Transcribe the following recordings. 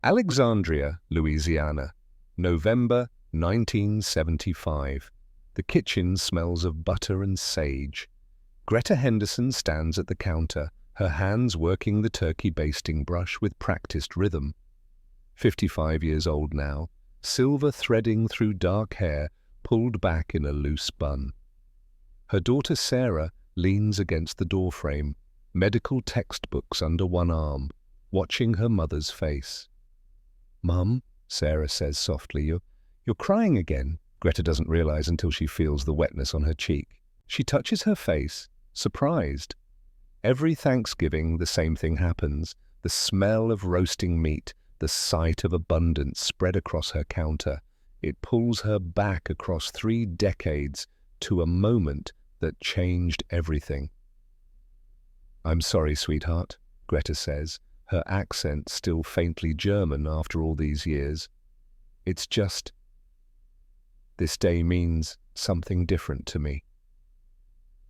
Alexandria, Louisiana, November 1975. The kitchen smells of butter and sage. Greta Henderson stands at the counter, her hands working the turkey basting brush with practiced rhythm. 55 years old now, silver threading through dark hair pulled back in a loose bun. Her daughter Sarah leans against the doorframe, medical textbooks under one arm, watching her mother's face. "Mum," Sarah says softly, you're crying again." Greta doesn't realize until she feels the wetness on her cheek. She touches her face, surprised. Every Thanksgiving, the same thing happens. The smell of roasting meat, the sight of abundance spread across her counter. It pulls her back across 3 decades to a moment that changed everything. "I'm sorry, sweetheart," Greta says, her accent still faintly German after all these years. "It's just, this day means something different to me."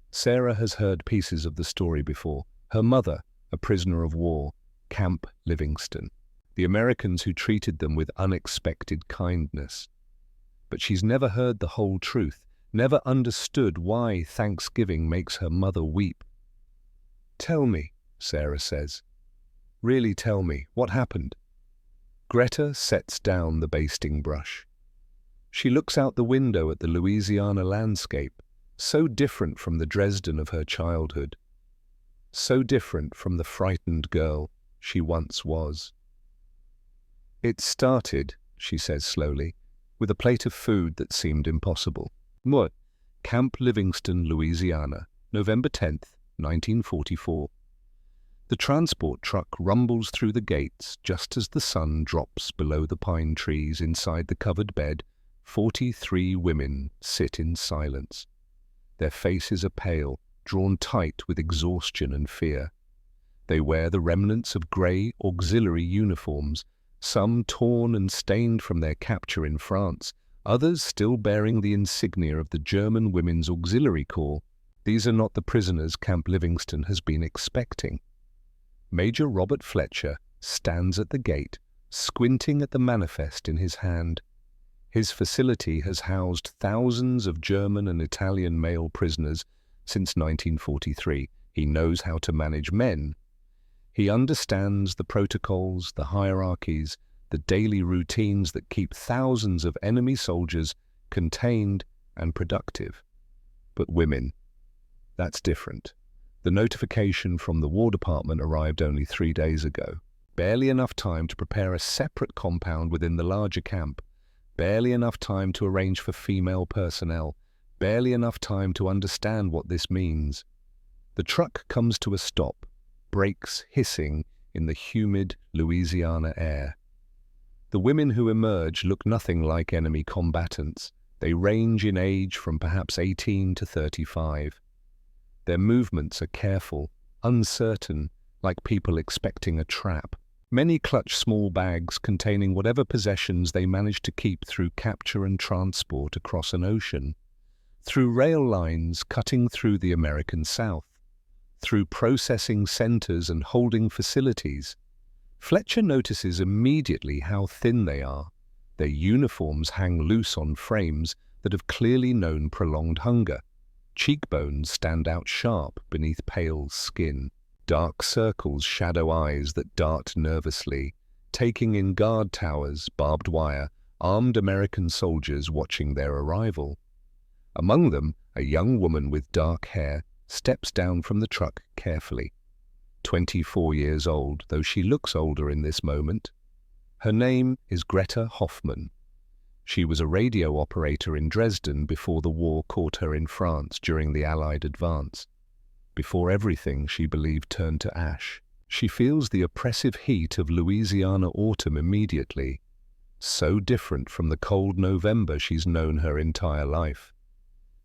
Sarah has heard pieces of the story before. Her mother, a prisoner of war, Camp Livingston. The Americans who treated them with unexpected kindness. But she's never heard the whole truth, never understood why Thanksgiving makes her mother weep. "Tell me," Sarah says. "Really tell me, what happened?" Greta sets down the basting brush. She looks out the window at the Louisiana landscape, so different from the Dresden of her childhood, so different from the frightened girl she once was. "It started," she says slowly, with a plate of food that seemed impossible. What? Camp Livingston, Louisiana, November 10th, 1944. The transport truck rumbles through the gates just as the sun drops below the pine trees. Inside the covered bed, 43 women sit in silence. Their faces are pale, drawn tight with exhaustion and fear. They wear the remnants of grey auxiliary uniforms, some torn and stained from their capture in France, others still bearing the insignia of the German Women's Auxiliary Corps. These are not the prisoners Camp Livingston has been expecting. Major Robert Fletcher stands at the gate, squinting at the manifest in his hand. His facility has housed thousands of German and Italian male prisoners since 1943. He knows how to manage men. He understands the protocols, the hierarchies, the daily routines that keep thousands of enemy soldiers contained and productive. But women, that's different. The notification from the War Department arrived only 3 days ago. Barely enough time to prepare a separate compound within the larger camp. Barely enough time to arrange for female personnel. Barely enough time to understand what this means. The truck comes to a stop, brakes hissing in the humid Louisiana air. The women who emerge look nothing like enemy combatants. They range in age from perhaps 18 to 35. Their movements are careful, uncertain, like people expecting a trap. Many clutch small bags containing whatever possessions they manage to keep through capture and transport across an ocean, through rail lines cutting through the American South, through processing centers and holding facilities. Fletcher notices immediately how thin they are. Their uniforms hang loose on frames that have clearly known prolonged hunger. Cheekbones stand out sharp beneath pale skin. Dark circles shadow eyes that dart nervously, taking in guard towers, barbed wire, armed American soldiers watching their arrival. Among them, a young woman with dark hair steps down from the truck carefully. 24 years old, though she looks older in this moment. Her name is Greta Hoffman. She was a radio operator in Dresden before the war caught her in France during the Allied advance. Before everything she believed turned to ash. She feels the oppressive heat of Louisiana autumn immediately. So different from the cold November she's known her entire life.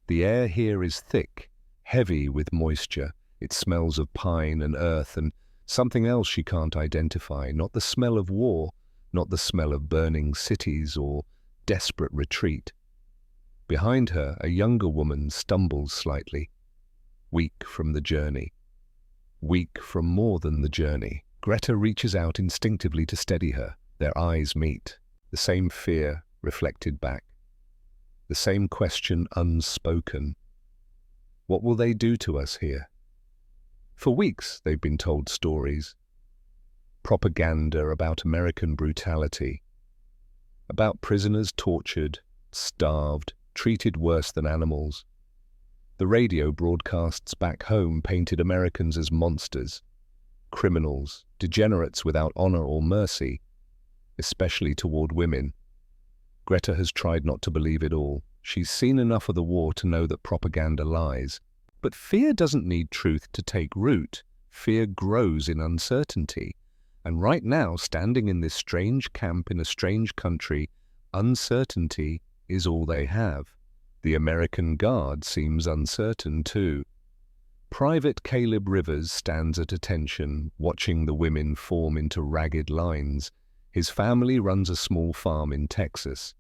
The air here is thick, heavy with moisture. It smells of pine and earth and something else she can't identify. Not the smell of war, not the smell of burning cities or desperate retreat. Behind her, a younger woman stumbles slightly. Weak from the journey. Weak from more than the journey. Greta reaches out instinctively to steady her. Their eyes meet, the same fear reflected back, the same question unspoken. What will they do to us here? For weeks they've been told stories, propaganda about American brutality, about prisoners tortured, starved, treated worse than animals. The radio broadcasts back home painted Americans as monsters, criminals, degenerates without honor or mercy, especially toward women. Greta has tried not to believe it all. She's seen enough of the war to know that propaganda lies. But fear doesn't need truth to take root. Fear grows in uncertainty. And right now, standing in this strange camp in a strange country, uncertainty is all they have. The American Guard seems uncertain too. Private Caleb Rivers stands at attention, watching the women form into ragged lines. His family runs a small farm in Texas.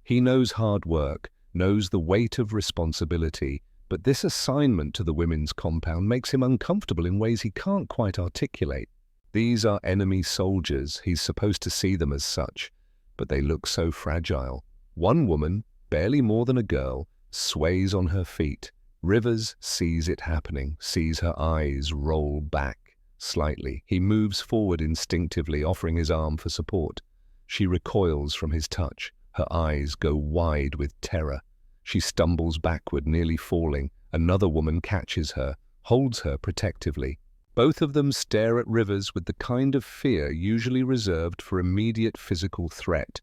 He knows hard work, knows the weight of responsibility, but this assignment to the women's compound makes him uncomfortable in ways he can't quite articulate. These are enemy soldiers. He's supposed to see them as such, but they look so fragile. One woman, barely more than a girl, sways on her feet. Rivers sees it happening, sees her eyes roll back slightly. He moves forward instinctively, offering his arm for support. She recoils from his touch. Her eyes go wide with terror. She stumbles backward, nearly falling. Another woman catches her, holds her protectively. Both of them stare at Rivers with the kind of fear usually reserved for immediate physical threat.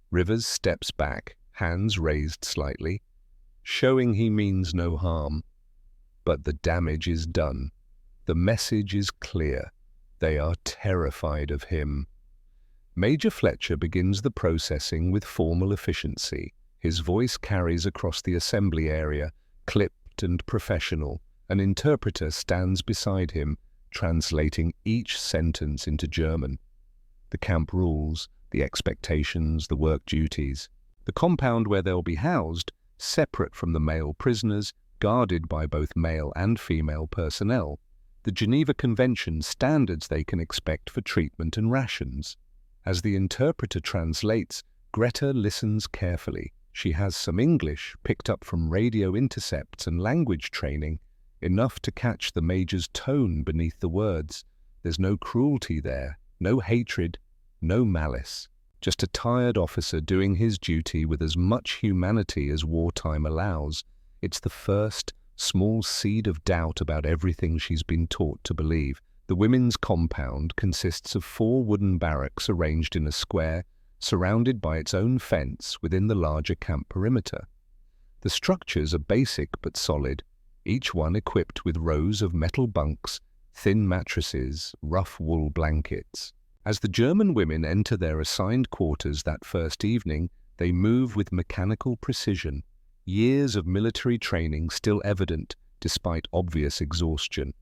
Rivers steps back, hands raised slightly, showing he means no harm. But the damage is done. The message is clear. They are terrified of him. Major Fletcher begins the processing with formal efficiency. His voice carries across the assembly area, clipped and professional. An interpreter stands beside him, translating each sentence into German. The camp rules, the expectations, the work duties. The compound where they'll be housed, separate from the male prisoners, guarded by both male and female personnel. The Geneva Convention standards they can expect for treatment and rations. As the interpreter translates, Greta listens carefully. She has some English, picked up from radio intercepts and language training, enough to catch the major's tone beneath the words. There's no cruelty there, no hatred, no malice. Just a tired officer doing his duty with as much humanity as wartime allows. It's the first small seed of doubt about everything she's been taught to believe. The women's compound consists of 4 wooden barracks arranged in a square, surrounded by its own fence within the larger camp perimeter. The structures are basic but solid, each one equipped with rows of metal bunks, thin mattresses, rough wool blankets. As the German women enter their assigned quarters that first evening, they move with mechanical precision, years of military training still evident despite obvious exhaustion.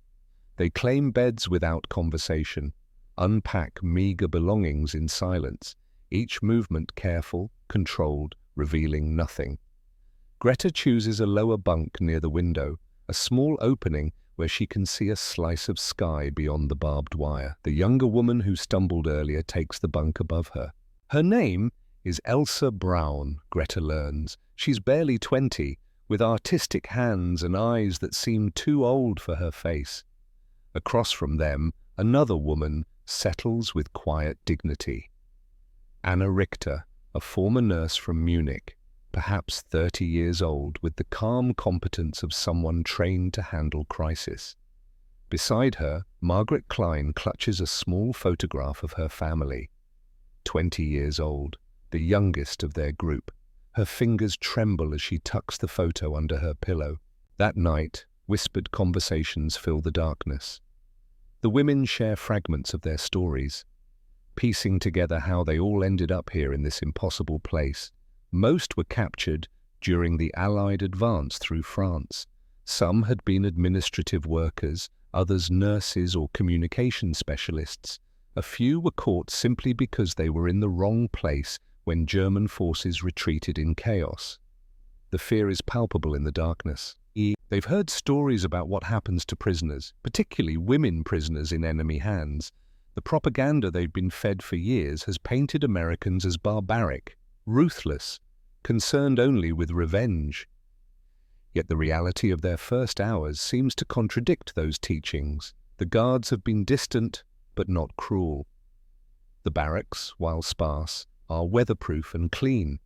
They claim beds without conversation, unpack meager belongings in silence, each movement careful, controlled, revealing nothing. Greta chooses a lower bunk near the window, a small opening where she can see a slice of sky beyond the barbed wire. The younger woman who stumbled earlier takes the bunk above her. Her name is Elsa Braun, Greta learns. She's barely 20, with artistic hands and eyes that seem too old for her face. Across from them, another woman settles with quiet dignity. Anna Richter, a former nurse from Munich, perhaps 30 years old, with the calm competence of someone trained to handle crisis. Beside her, Margaret Klein clutches a small photograph of her family. 20 years old, the youngest of their group. Her fingers tremble as she tucks the photo under her pillow. That night, whispered conversations fill the darkness. The women share fragments of their stories, piecing together how they all ended up here in this impossible place. Most were captured during the Allied advance through France. Some had been administrative workers, others nurses or communication specialists. A few were caught simply because they were in the wrong place when German forces retreated in chaos. The fear is palpable in the darkness. They've heard stories about what happens to prisoners, particularly women prisoners in enemy hands. The propaganda they've been fed for years has painted Americans as barbaric, ruthless, concerned only with revenge. Yet the reality of their first hours seems to contradict those teachings. The guards have been distant, but not cruel. The barracks, while sparse, are weatherproof and clean.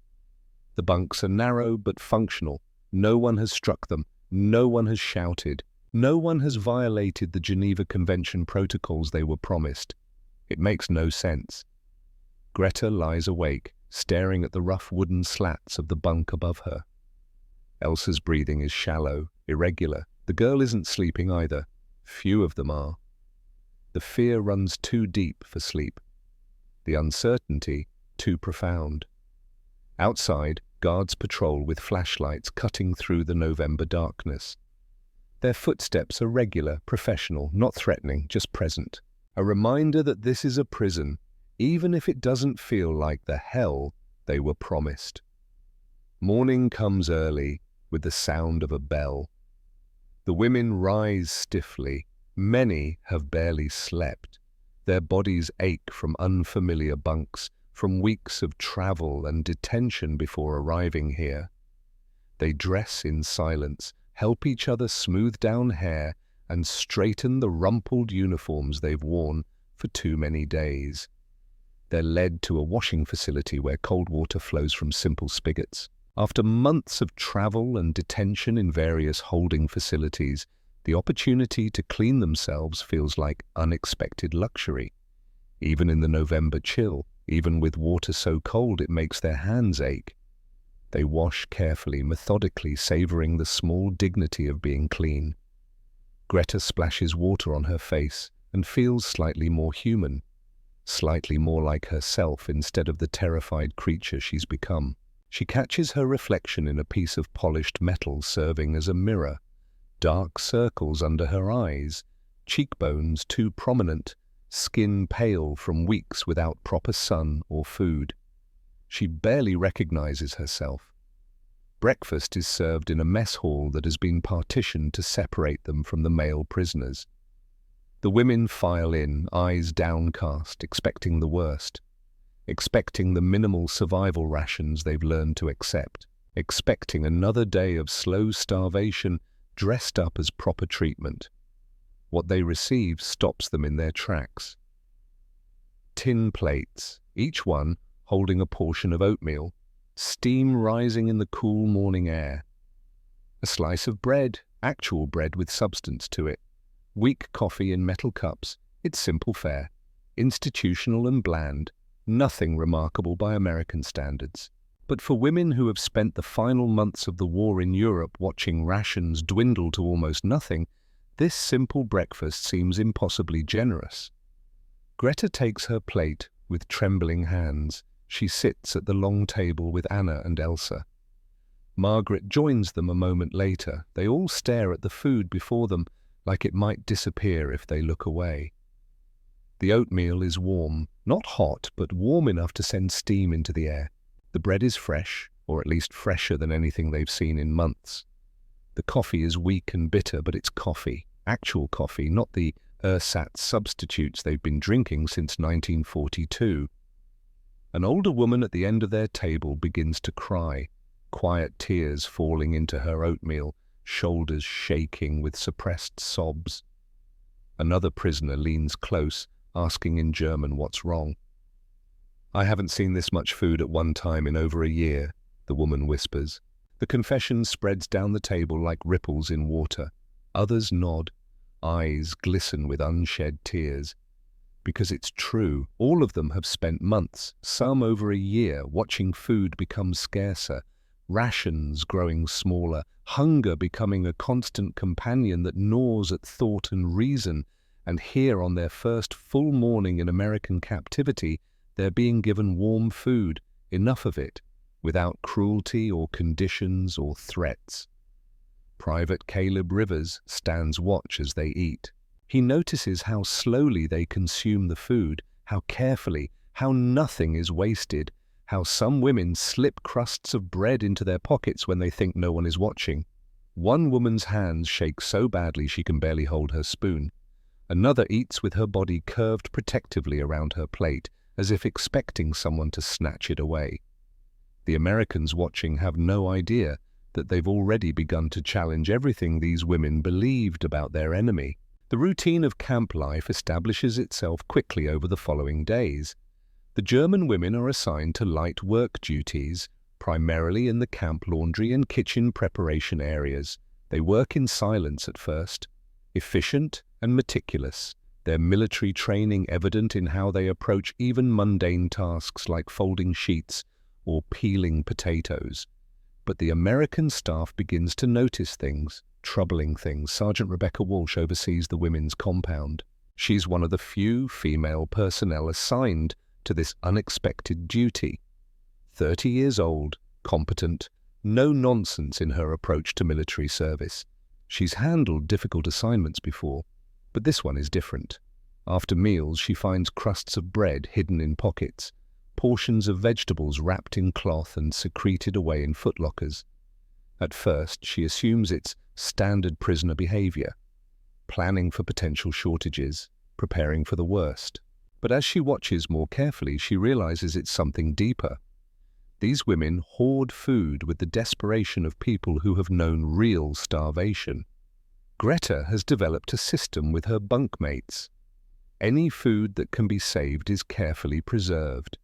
The bunks are narrow but functional. No one has struck them. No one has shouted. No one has violated the Geneva Convention protocols they were promised. It makes no sense. Greta lies awake, staring at the rough wooden slats of the bunk above her. Elsa's breathing is shallow, irregular. The girl isn't sleeping either. Few of them are. The fear runs too deep for sleep. The uncertainty too profound. Outside, guards patrol with flashlights cutting through the November darkness. Their footsteps are regular, professional, not threatening, just present. A reminder that this is a prison, even if it doesn't feel like the hell they were promised. Morning comes early, with the sound of a bell. The women rise stiffly. Many have barely slept. Their bodies ache from unfamiliar bunks, from weeks of travel and detention before arriving here. They dress in silence, help each other smooth down hair, and straighten the rumpled uniforms they've worn for too many days. They're led to a washing facility where cold water flows from simple spigots. After months of travel and detention in various holding facilities, the opportunity to clean themselves feels like unexpected luxury. Even in the November chill, even with water so cold it makes their hands ache. They wash carefully, methodically, savoring the small dignity of being clean. Greta splashes water on her face and feels slightly more human, slightly more like herself instead of the terrified creature she's become. She catches her reflection in a piece of polished metal serving as a mirror. Dark circles under her eyes, cheekbones too prominent, skin pale from weeks without proper sun or food. She barely recognizes herself. Breakfast is served in a mess hall that has been partitioned to separate them from the male prisoners. The women file in, eyes downcast, expecting the worst. Expecting the minimal survival rations they've learned to accept. Expecting another day of slow starvation dressed up as proper treatment. What they receive stops them in their tracks. Tin plates, each one holding a portion of oatmeal, steam rising in the cool morning air. A slice of bread, actual bread with substance to it. Weak coffee in metal cups. It's simple fare, institutional and bland, nothing remarkable by American standards. But for women who have spent the final months of the war in Europe watching rations dwindle to almost nothing, this simple breakfast seems impossibly generous. Greta takes her plate with trembling hands. She sits at the long table with Anna and Elsa. Margaret joins them a moment later. They all stare at the food before them, like it might disappear if they look away. The oatmeal is warm, not hot, but warm enough to send steam into the air. The bread is fresh, or at least fresher than anything they've seen in months. The coffee is weak and bitter, but it's coffee, actual coffee, not the ersatz substitutes they've been drinking since 1942. An older woman at the end of their table begins to cry, quiet tears falling into her oatmeal, shoulders shaking with suppressed sobs. Another prisoner leans close, asking in German what's wrong. "I haven't seen this much food at one time in over a year," the woman whispers. The confession spreads down the table like ripples in water. Others nod, eyes glisten with unshed tears. Because it's true, all of them have spent months, some over a year, watching food become scarcer, rations growing smaller, hunger becoming a constant companion that gnaws at thought and reason, and here on their first full morning in American captivity, they're being given warm food, enough of it, without cruelty or conditions or threats. Private Caleb Rivers stands watch as they eat. He notices how slowly they consume the food, how carefully, how nothing is wasted, how some women slip crusts of bread into their pockets when they think no one is watching. One woman's hands shake so badly she can barely hold her spoon. Another eats with her body curved protectively around her plate, as if expecting someone to snatch it away. The Americans watching have no idea that they've already begun to challenge everything these women believed about their enemy. The routine of camp life establishes itself quickly over the following days. The German women are assigned to light work duties, primarily in the camp laundry and kitchen preparation areas. They work in silence at first, efficient and meticulous, their military training evident in how they approach even mundane tasks like folding sheets or peeling potatoes. But the American staff begins to notice things, troubling things. Sergeant Rebecca Walsh oversees the women's compound. She's one of the few female personnel assigned to this unexpected duty. 30 years old, competent, no nonsense in her approach to military service. She's handled difficult assignments before, but this one is different. After meals, she finds crusts of bread hidden in pockets, portions of vegetables wrapped in cloth and secreted away in footlockers. At first, she assumes it's standard prisoner behavior, planning for potential shortages, preparing for the worst. But as she watches more carefully, she realizes it's something deeper. These women hoard food with the desperation of people who have known real starvation. Greta has developed a system with her bunkmates. Any food that can be saved is carefully preserved,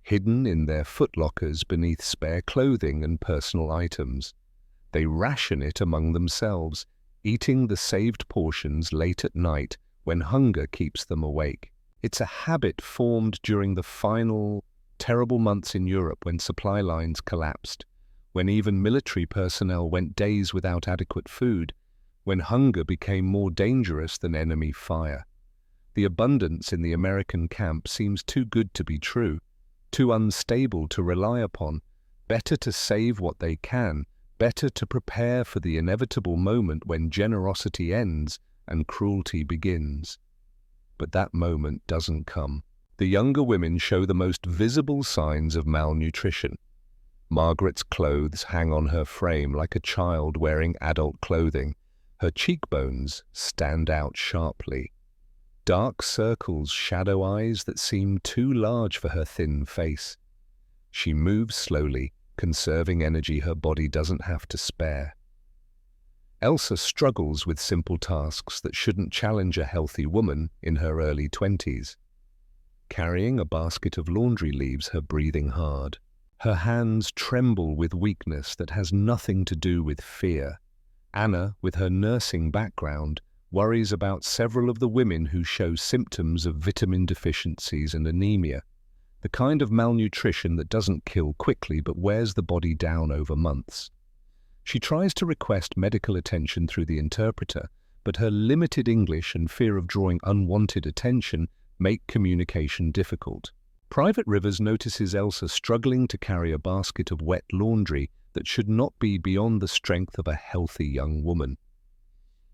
hidden in their footlockers beneath spare clothing and personal items. They ration it among themselves, eating the saved portions late at night when hunger keeps them awake. It's a habit formed during the final terrible months in Europe when supply lines collapsed, when even military personnel went days without adequate food, when hunger became more dangerous than enemy fire. The abundance in the American camp seems too good to be true, too unstable to rely upon. Better to save what they can, better to prepare for the inevitable moment when generosity ends and cruelty begins. But that moment doesn't come. The younger women show the most visible signs of malnutrition. Margaret's clothes hang on her frame like a child wearing adult clothing. Her cheekbones stand out sharply. Dark circles shadow eyes that seem too large for her thin face. She moves slowly, conserving energy her body doesn't have to spare. Elsa struggles with simple tasks that shouldn't challenge a healthy woman in her early 20s. Carrying a basket of laundry leaves her breathing hard. Her hands tremble with weakness that has nothing to do with fear. Anna, with her nursing background, worries about several of the women who show symptoms of vitamin deficiencies and anemia, the kind of malnutrition that doesn't kill quickly but wears the body down over months. She tries to request medical attention through the interpreter, but her limited English and fear of drawing unwanted attention make communication difficult. Private Rivers notices Elsa struggling to carry a basket of wet laundry that should not be beyond the strength of a healthy young woman.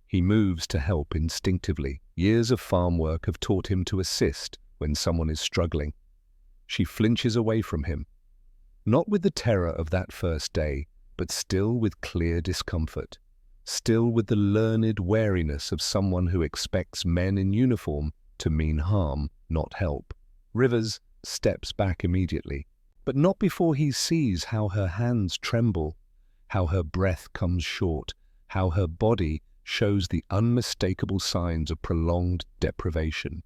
He moves to help instinctively. Years of farm work have taught him to assist when someone is struggling. She flinches away from him, not with the terror of that first day, but still with clear discomfort, still with the learned wariness of someone who expects men in uniform to mean harm, not help. Rivers steps back immediately, but not before he sees how her hands tremble, how her breath comes short, how her body shows the unmistakable signs of prolonged deprivation.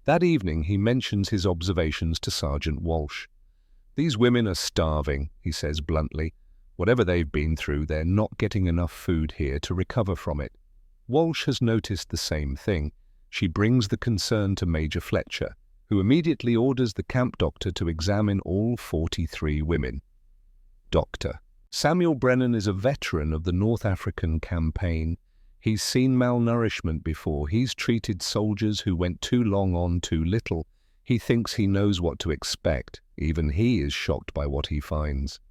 That evening he mentions his observations to Sergeant Walsh. "These women are starving," he says bluntly. "Whatever they've been through, they're not getting enough food here to recover from it." Walsh has noticed the same thing. She brings the concern to Major Fletcher, who immediately orders the camp doctor to examine all 43 women. Doctor Samuel Brennan is a veteran of the North African campaign. He's seen malnourishment before. He's treated soldiers who went too long on too little. He thinks he knows what to expect. Even he is shocked by what he finds.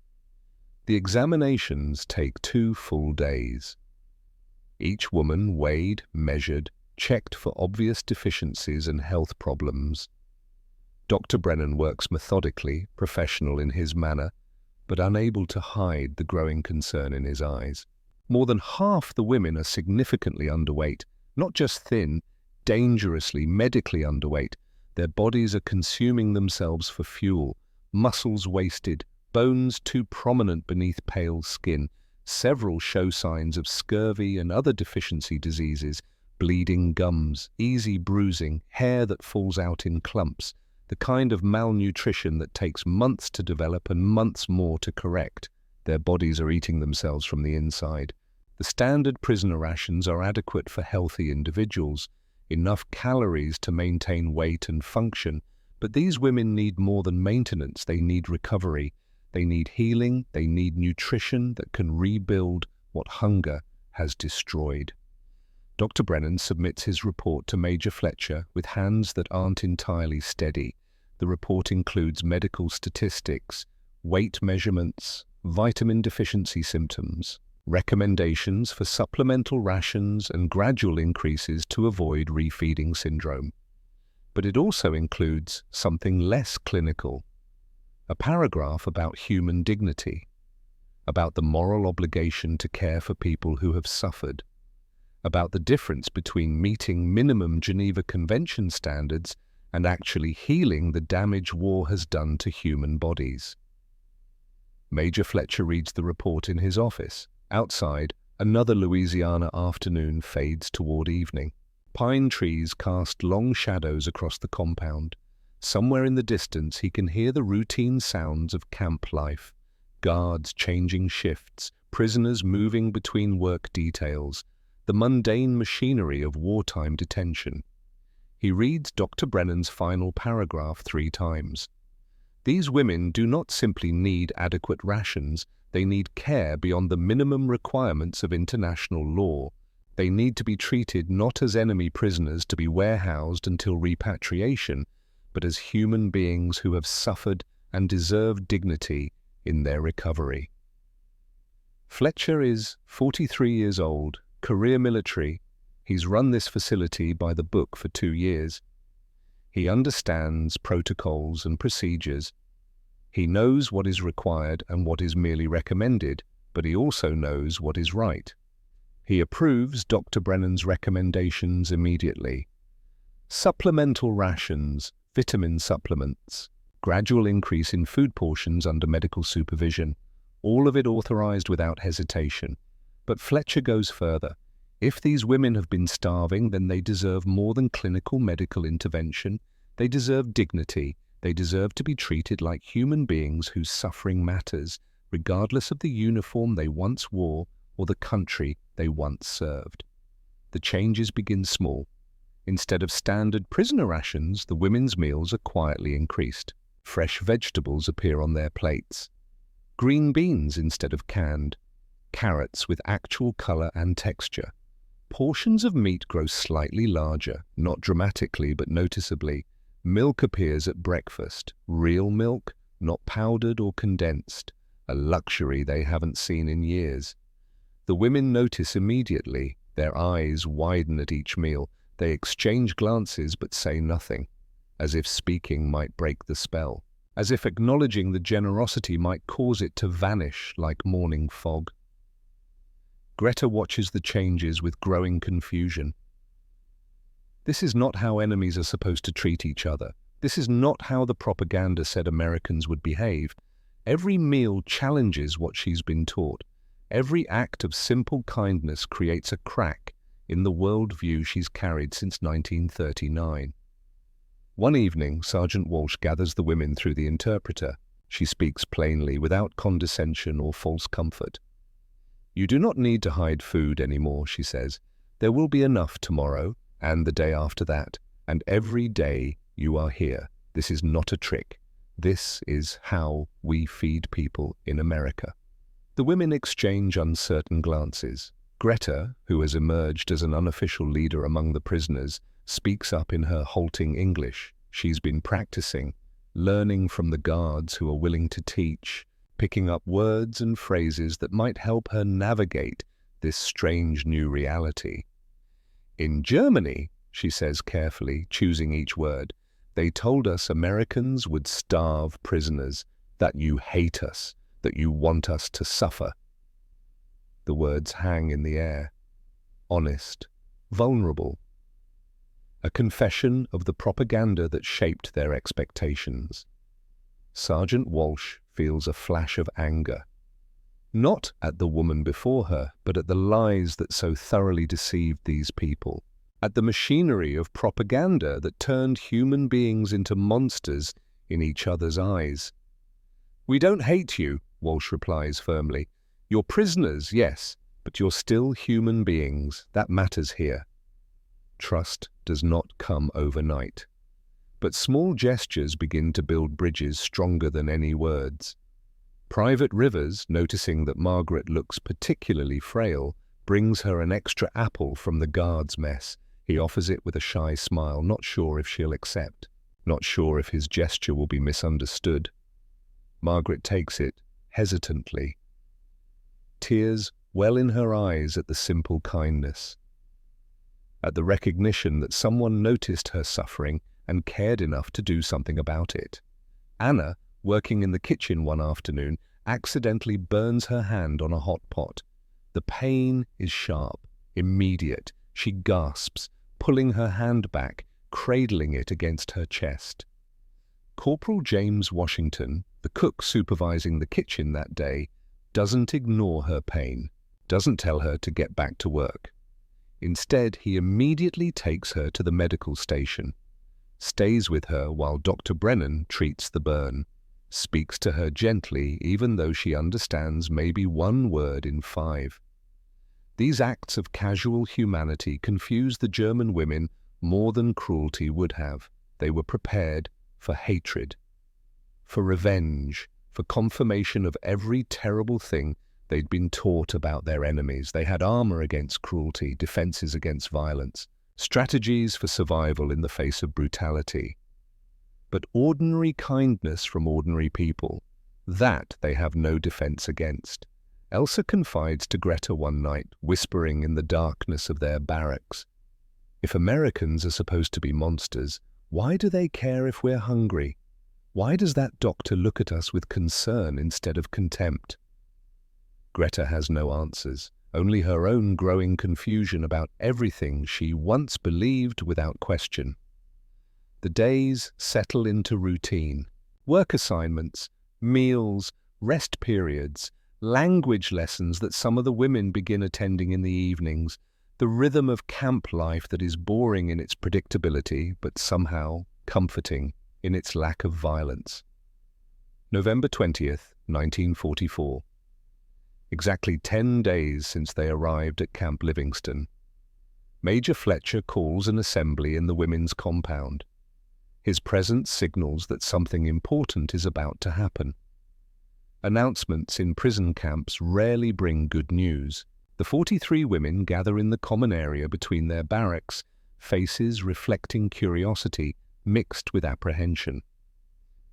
The examinations take 2 full days. Each woman weighed, measured, checked for obvious deficiencies and health problems. Dr. Brennan works methodically, professional in his manner, but unable to hide the growing concern in his eyes. More than half the women are significantly underweight, not just thin, dangerously, medically underweight. Their bodies are consuming themselves for fuel, muscles wasted, bones too prominent beneath pale skin. Several show signs of scurvy and other deficiency diseases, bleeding gums, easy bruising, hair that falls out in clumps, the kind of malnutrition that takes months to develop and months more to correct. Their bodies are eating themselves from the inside. The standard prisoner rations are adequate for healthy individuals, enough calories to maintain weight and function, but these women need more than maintenance. They need recovery. They need healing. They need nutrition that can rebuild what hunger has destroyed. Dr. Brennan submits his report to Major Fletcher with hands that aren't entirely steady. The report includes medical statistics, weight measurements, vitamin deficiency symptoms, recommendations for supplemental rations and gradual increases to avoid refeeding syndrome. But it also includes something less clinical, a paragraph about human dignity, about the moral obligation to care for people who have suffered, about the difference between meeting minimum Geneva Convention standards and actually healing the damage war has done to human bodies. Major Fletcher reads the report in his office. Outside, another Louisiana afternoon fades toward evening. Pine trees cast long shadows across the compound. Somewhere in the distance he can hear the routine sounds of camp life, guards changing shifts, prisoners moving between work details, the mundane machinery of wartime detention. He reads Dr. Brennan's final paragraph 3 times. These women do not simply need adequate rations, they need care beyond the minimum requirements of international law. They need to be treated not as enemy prisoners to be warehoused until repatriation, but as human beings who have suffered and deserve dignity in their recovery. Fletcher is 43 years old, career military. He's run this facility by the book for 2 years. He understands protocols and procedures. He knows what is required and what is merely recommended, but he also knows what is right. He approves Dr. Brennan's recommendations immediately. Supplemental rations, vitamin supplements, gradual increase in food portions under medical supervision, all of it authorized without hesitation. But Fletcher goes further. If these women have been starving, then they deserve more than clinical medical intervention. They deserve dignity. They deserve to be treated like human beings whose suffering matters, regardless of the uniform they once wore or the country they once served. The changes begin small. Instead of standard prisoner rations, the women's meals are quietly increased. Fresh vegetables appear on their plates. Green beans instead of canned. Carrots with actual color and texture. Portions of meat grow slightly larger, not dramatically but noticeably. Milk appears at breakfast. Real milk, not powdered or condensed. A luxury they haven't seen in years. The women notice immediately. Their eyes widen at each meal. They exchange glances but say nothing, as if speaking might break the spell, as if acknowledging the generosity might cause it to vanish like morning fog. Greta watches the changes with growing confusion. This is not how enemies are supposed to treat each other. This is not how the propaganda said Americans would behave. Every meal challenges what she's been taught. Every act of simple kindness creates a crack in the worldview she's carried since 1939. One evening, Sergeant Walsh gathers the women through the interpreter. She speaks plainly, without condescension or false comfort. "You do not need to hide food anymore," she says. "There will be enough tomorrow, and the day after that, and every day you are here. This is not a trick. This is how we feed people in America." The women exchange uncertain glances. Greta, who has emerged as an unofficial leader among the prisoners, speaks up in her halting English. She's been practicing, learning from the guards who are willing to teach, picking up words and phrases that might help her navigate this strange new reality. "In Germany," she says carefully, choosing each word, "they told us Americans would starve prisoners, that you hate us, that you want us to suffer." The words hang in the air. Honest, vulnerable. a confession of the propaganda that shaped their expectations. Sergeant Walsh feels a flash of anger, not at the woman before her, but at the lies that so thoroughly deceived these people, at the machinery of propaganda that turned human beings into monsters in each other's eyes. "We don't hate you," Walsh replies firmly. "You're prisoners, yes, but you're still human beings. That matters here." Trust does not come overnight, but small gestures begin to build bridges stronger than any words. Private Rivers, noticing that Margaret looks particularly frail, brings her an extra apple from the guard's mess. He offers it with a shy smile, not sure if she'll accept, not sure if his gesture will be misunderstood. Margaret takes it, hesitantly. Tears well in her eyes at the simple kindness, at the recognition that someone noticed her suffering and cared enough to do something about it. Anna, working in the kitchen one afternoon, accidentally burns her hand on a hot pot. The pain is sharp, immediate. She gasps, pulling her hand back, cradling it against her chest. Corporal James Washington, the cook supervising the kitchen that day, doesn't ignore her pain, doesn't tell her to get back to work. Instead, he immediately takes her to the medical station, stays with her while Dr. Brennan treats the burn, speaks to her gently even though she understands maybe one word in 5. These acts of casual humanity confuse the German women more than cruelty would have. They were prepared for hatred, for revenge, for confirmation of every terrible thing they'd been taught about their enemies. They had armor against cruelty, defenses against violence, strategies for survival in the face of brutality. But ordinary kindness from ordinary people, that they have no defense against. Elsa confides to Greta one night, whispering in the darkness of their barracks, "If Americans are supposed to be monsters, why do they care if we're hungry? Why does that doctor look at us with concern instead of contempt?" Greta has no answers, only her own growing confusion about everything she once believed without question. The days settle into routine. Work assignments, meals, rest periods, language lessons that some of the women begin attending in the evenings, the rhythm of camp life that is boring in its predictability but somehow comforting in its lack of violence. November 20th, 1944. Exactly 10 days since they arrived at Camp Livingston. Major Fletcher calls an assembly in the women's compound. His presence signals that something important is about to happen. Announcements in prison camps rarely bring good news. The 43 women gather in the common area between their barracks, faces reflecting curiosity mixed with apprehension.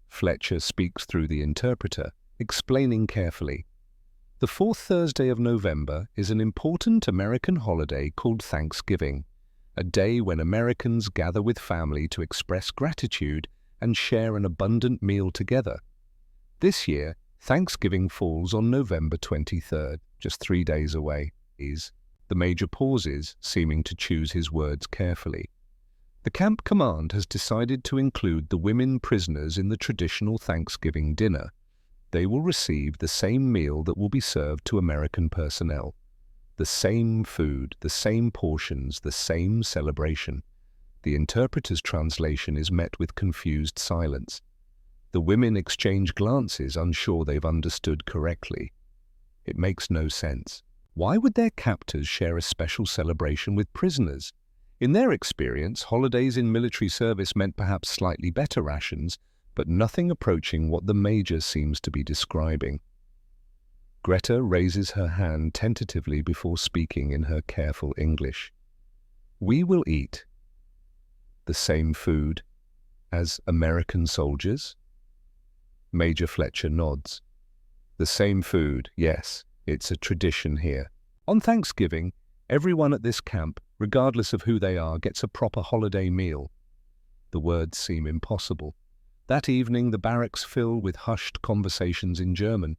Fletcher speaks through the interpreter, explaining carefully, "The fourth Thursday of November is an important American holiday called Thanksgiving, a day when Americans gather with family to express gratitude and share an abundant meal together. This year, Thanksgiving falls on November 23rd, just 3 days away." The major pauses, seeming to choose his words carefully. The camp command has decided to include the women prisoners in the traditional Thanksgiving dinner. They will receive the same meal that will be served to American personnel. The same food, the same portions, the same celebration. The interpreter's translation is met with confused silence. The women exchange glances, unsure they've understood correctly. It makes no sense. Why would their captors share a special celebration with prisoners? In their experience, holidays in military service meant perhaps slightly better rations, but nothing approaching what the major seems to be describing. Greta raises her hand tentatively before speaking in her careful English. "We will eat the same food as American soldiers?" Major Fletcher nods. "The same food, yes. It's a tradition here. On Thanksgiving, everyone at this camp, regardless of who they are, gets a proper holiday meal." The words seem impossible. That evening, the barracks fill with hushed conversations in German.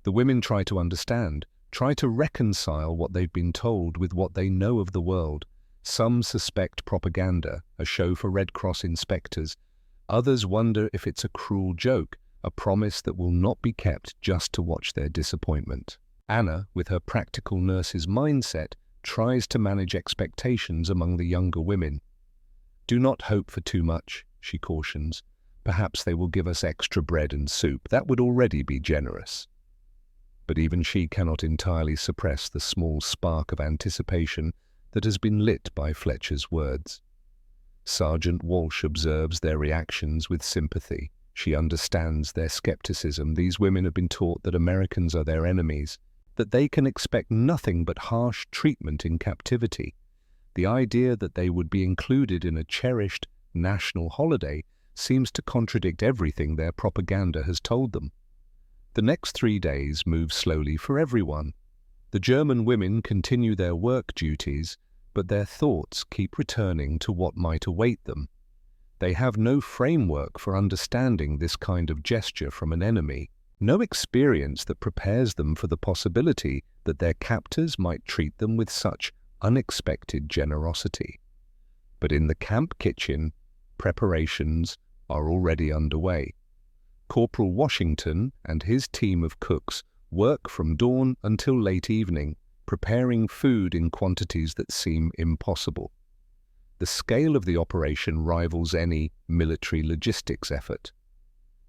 The women try to understand, try to reconcile what they've been told with what they know of the world. Some suspect propaganda, a show for Red Cross inspectors. Others wonder if it's a cruel joke, a promise that will not be kept just to watch their disappointment. Anna, with her practical nurse's mindset, tries to manage expectations among the younger women. "Do not hope for too much," she cautions. "Perhaps they will give us extra bread and soup. That would already be generous." But even she cannot entirely suppress the small spark of anticipation that has been lit by Fletcher's words. Sergeant Walsh observes their reactions with sympathy. She understands their skepticism. These women have been taught that Americans are their enemies, that they can expect nothing but harsh treatment in captivity. The idea that they would be included in a cherished national holiday seems to contradict everything their propaganda has told them. The next 3 days move slowly for everyone. The German women continue their work duties, but their thoughts keep returning to what might await them. They have no framework for understanding this kind of gesture from an enemy, no experience that prepares them for the possibility that their captors might treat them with such unexpected generosity. But in the camp kitchen, preparations are already underway. Corporal Washington and his team of cooks work from dawn until late evening, preparing food in quantities that seem impossible. The scale of the operation rivals any military logistics effort.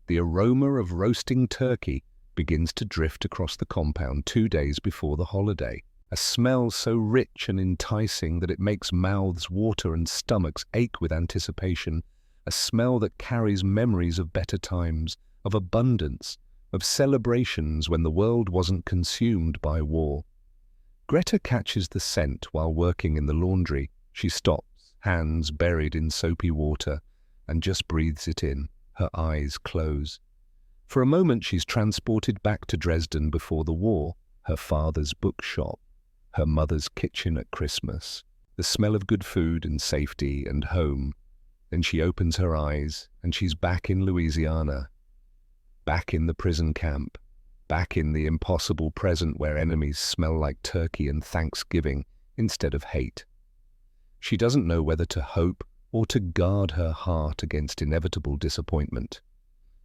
The aroma of roasting turkey begins to drift across the compound 2 days before the holiday, a smell so rich and enticing that it makes mouths water and stomachs ache with anticipation, a smell that carries memories of better times, of abundance, of celebrations when the world wasn't consumed by war. Greta catches the scent while working in the laundry. She stops, hands buried in soapy water, and just breathes it in. Her eyes close. For a moment she's transported back to Dresden before the war, her father's bookshop, her mother's kitchen at Christmas, the smell of good food and safety and home. Then she opens her eyes and she's back in Louisiana, back in the prison camp, back in the impossible present where enemies smell like turkey and Thanksgiving instead of hate. She doesn't know whether to hope or to guard her heart against inevitable disappointment.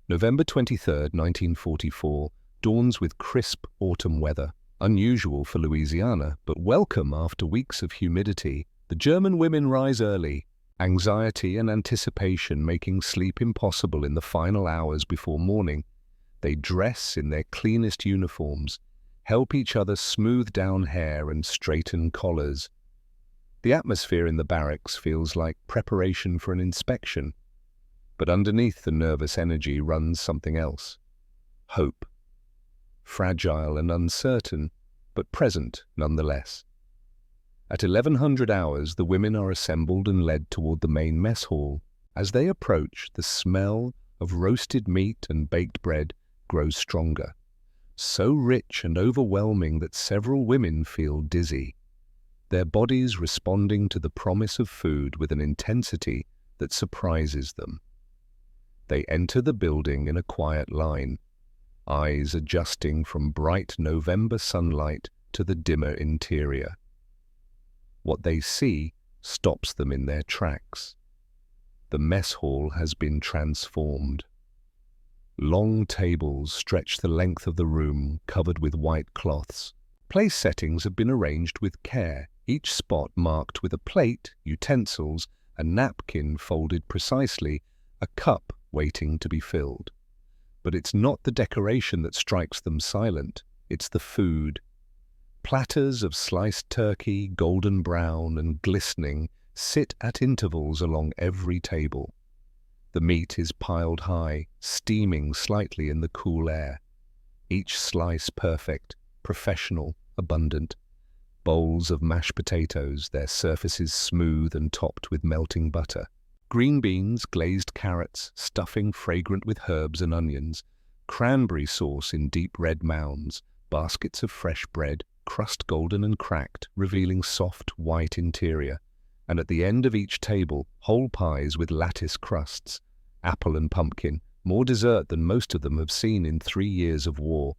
November 23rd, 1944, dawns with crisp autumn weather, unusual for Louisiana, but welcome after weeks of humidity. The German women rise early, anxiety and anticipation making sleep impossible in the final hours before morning. They dress in their cleanest uniforms, help each other smooth down hair and straighten collars. The atmosphere in the barracks feels like preparation for an inspection, but underneath the nervous energy runs something else. Hope. Fragile and uncertain, but present nonetheless. At 1100 hours, the women are assembled and led toward the main mess hall. As they approach, the smell of roasted meat and baked bread grows stronger, so rich and overwhelming that several women feel dizzy, their bodies responding to the promise of food with an intensity that surprises them. They enter the building in a quiet line, eyes adjusting from bright November sunlight to the dimmer interior. What they see stops them in their tracks. The mess hall has been transformed. Long tables stretch the length of the room, covered with white cloths. Place settings have been arranged with care, each spot marked with a plate, utensils, a napkin folded precisely, a cup waiting to be filled. But it's not the decoration that strikes them silent, it's the food. Platters of sliced turkey, golden brown and glistening, sit at intervals along every table. The meat is piled high, steaming slightly in the cool air. Each slice perfect, professional, abundant. Bowls of mashed potatoes, their surfaces smooth and topped with melting butter. Green beans, glazed carrots, stuffing fragrant with herbs and onions. Cranberry sauce in deep red mounds. Baskets of fresh bread, crust golden and cracked, revealing soft, white interior. And at the end of each table, whole pies with lattice crusts, apple and pumpkin, more dessert than most of them have seen in 3 years of war.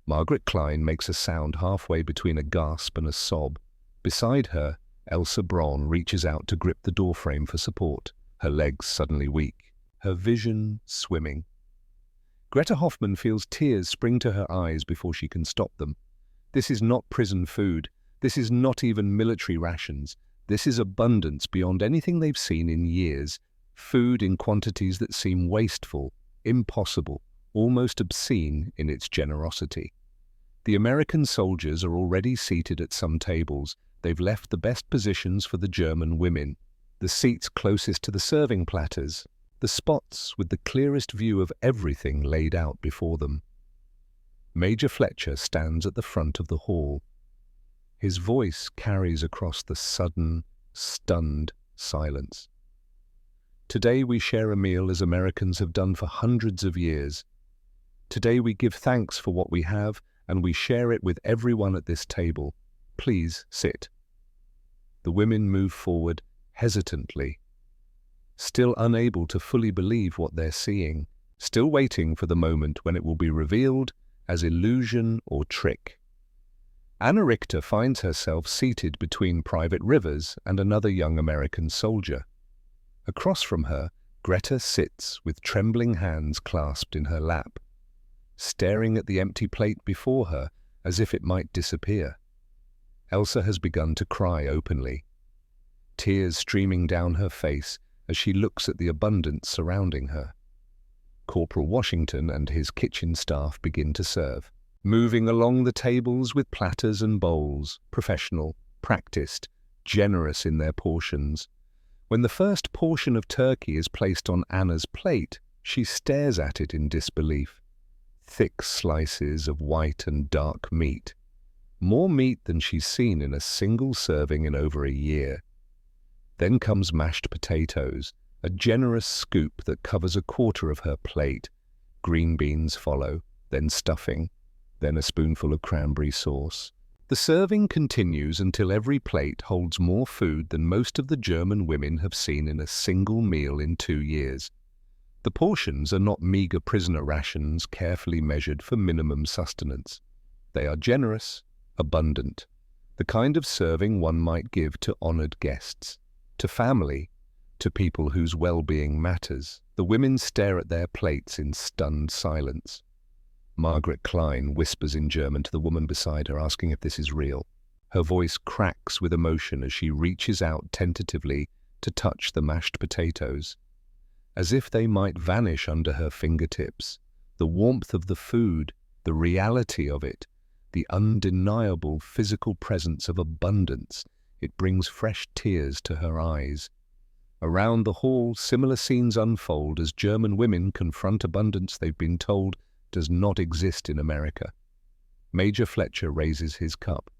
Margaret Klein makes a sound halfway between a gasp and a sob. Beside her, Elsa Braun reaches out to grip the doorframe for support, her legs suddenly weak, her vision swimming. Greta Hoffmann feels tears spring to her eyes before she can stop them. This is not prison food. This is not even military rations. This is abundance beyond anything they've seen in years. Food in quantities that seem wasteful, impossible, almost obscene in its generosity. The American soldiers are already seated at some tables. They've left the best positions for the German women, the seats closest to the serving platters, the spots with the clearest view of everything laid out before them. Major Fletcher stands at the front of the hall. His voice carries across the sudden, stunned silence. Today we share a meal as Americans have done for hundreds of years. Today we give thanks for what we have, and we share it with everyone at this table. Please sit. The women move forward hesitantly, still unable to fully believe what they're seeing, still waiting for the moment when it will be revealed as illusion or trick. Anna Richter finds herself seated between Private Rivers and another young American soldier. Across from her, Greta sits with trembling hands clasped in her lap, staring at the empty plate before her as if it might disappear. Elsa has begun to cry openly, tears streaming down her face as she looks at the abundance surrounding her. Corporal Washington and his kitchen staff begin to serve, moving along the tables with platters and bowls, professional, practiced, generous in their portions. When the first portion of turkey is placed on Anna's plate, she stares at it in disbelief. Thick slices of white and dark meat. More meat than she's seen in a single serving in over a year. Then comes mashed potatoes, a generous scoop that covers a quarter of her plate. Green beans follow, then stuffing, then a spoonful of cranberry sauce. The serving continues until every plate holds more food than most of the German women have seen in a single meal in 2 years. The portions are not meager prisoner rations carefully measured for minimum sustenance. They are generous, abundant, the kind of serving one might give to honored guests, to family, to people whose well-being matters. The women stare at their plates in stunned silence. Margaret Klein whispers in German to the woman beside her, asking if this is real. Her voice cracks with emotion as she reaches out tentatively to touch the mashed potatoes, as if they might vanish under her fingertips. The warmth of the food, the reality of it, the undeniable physical presence of abundance, it brings fresh tears to her eyes. Around the hall, similar scenes unfold as German women confront abundance they've been told does not exist in America. Major Fletcher raises his cup.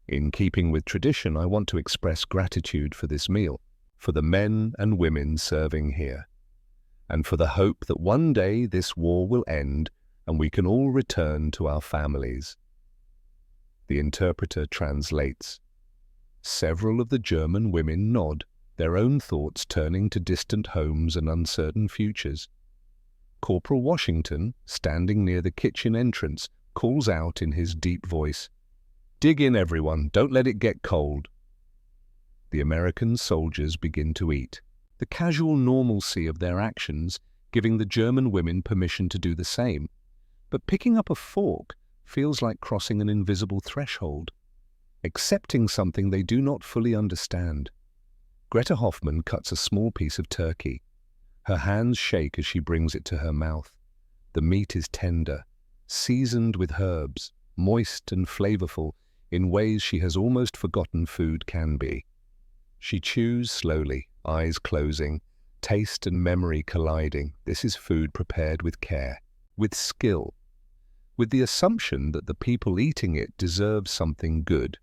In keeping with tradition, I want to express gratitude for this meal, for the men and women serving here, and for the hope that one day this war will end and we can all return to our families. The interpreter translates. Several of the German women nod, their own thoughts turning to distant homes and uncertain futures. Corporal Washington, standing near the kitchen entrance, calls out in his deep voice, "Dig in, everyone, don't let it get cold." The American soldiers begin to eat, the casual normalcy of their actions giving the German women permission to do the same. But picking up a fork feels like crossing an invisible threshold, accepting something they do not fully understand. Greta Hoffmann cuts a small piece of turkey. Her hands shake as she brings it to her mouth. The meat is tender, seasoned with herbs, moist and flavorful in ways she has almost forgotten food can be. She chews slowly, eyes closing, taste and memory colliding. This is food prepared with care, with skill, with the assumption that the people eating it deserve something good.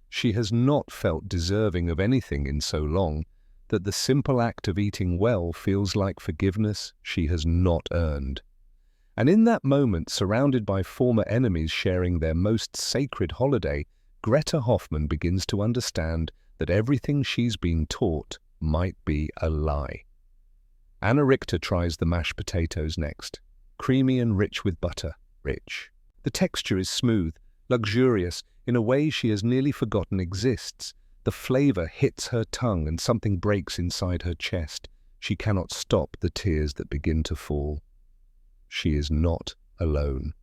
She has not felt deserving of anything in so long that the simple act of eating well feels like forgiveness she has not earned. And in that moment, surrounded by former enemies sharing their most sacred holiday, Greta Hoffmann begins to understand that everything she's been taught might be a lie. Anna Richter tries the mashed potatoes next. Creamy and rich with butter. Rich. The texture is smooth, luxurious, in a way she has nearly forgotten exists. The flavor hits her tongue and something breaks inside her chest. She cannot stop the tears that begin to fall. She is not alone.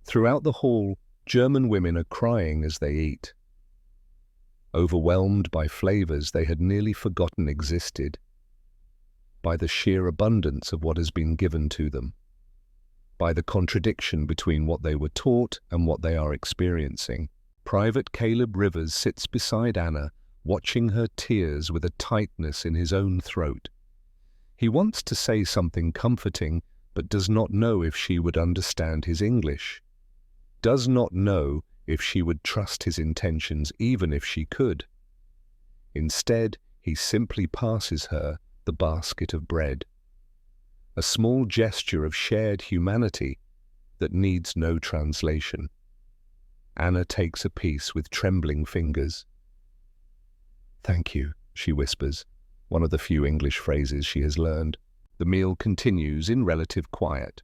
Throughout the hall, German women are crying as they eat. Overwhelmed by flavors they had nearly forgotten existed, by the sheer abundance of what has been given to them, by the contradiction between what they were taught and what they are experiencing. Private Caleb Rivers sits beside Anna, watching her tears with a tightness in his own throat. He wants to say something comforting, but does not know if she would understand his English, does not know if she would trust his intentions even if she could. Instead, he simply passes her the basket of bread, a small gesture of shared humanity that needs no translation. Anna takes a piece with trembling fingers. "Thank you," she whispers, one of the few English phrases she has learned. The meal continues in relative quiet,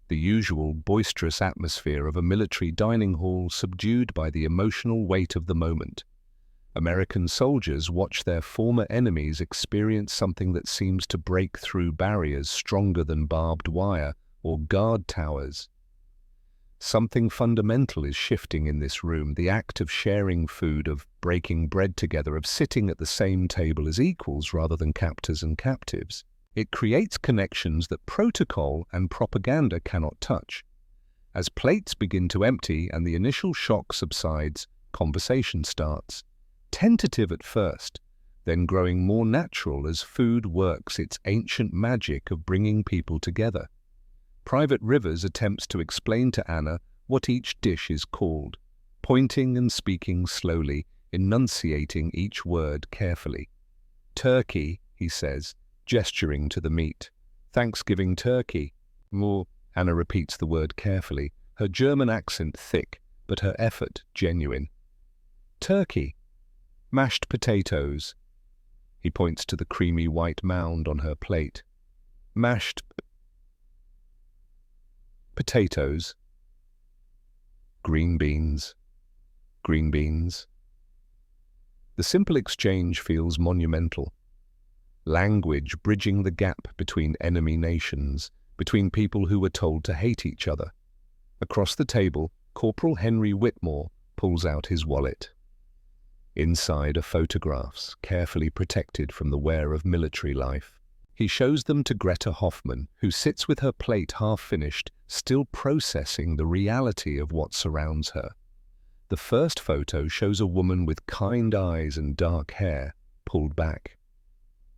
the usual boisterous atmosphere of a military dining hall subdued by the emotional weight of the moment. American soldiers watch their former enemies experience something that seems to break through barriers stronger than barbed wire or guard towers. Something fundamental is shifting in this room, the act of sharing food, of breaking bread together, of sitting at the same table as equals rather than captors and captives. It creates connections that protocol and propaganda cannot touch. As plates begin to empty and the initial shock subsides, conversation starts. Tentative at first, then growing more natural as food works its ancient magic of bringing people together. Private Rivers attempts to explain to Anna what each dish is called, pointing and speaking slowly, enunciating each word carefully. "Turkey," he says, gesturing to the meat. "Thanksgiving turkey." "More," Anna repeats the word carefully, her German accent thick, but her effort genuine. "Turkey." "Mashed potatoes." He points to the creamy white mound on her plate. "Mashed potatoes." "Green beans." "Green beans." The simple exchange feels monumental. Language bridging the gap between enemy nations, between people who were told to hate each other. Across the table, Corporal Henry Whitmore pulls out his wallet. Inside are photographs, carefully protected from the wear of military life. He shows them to Greta Hoffman, who sits with her plate half-finished, still processing the reality of what surrounds her. The first photo shows a woman with kind eyes and dark hair, pulled back.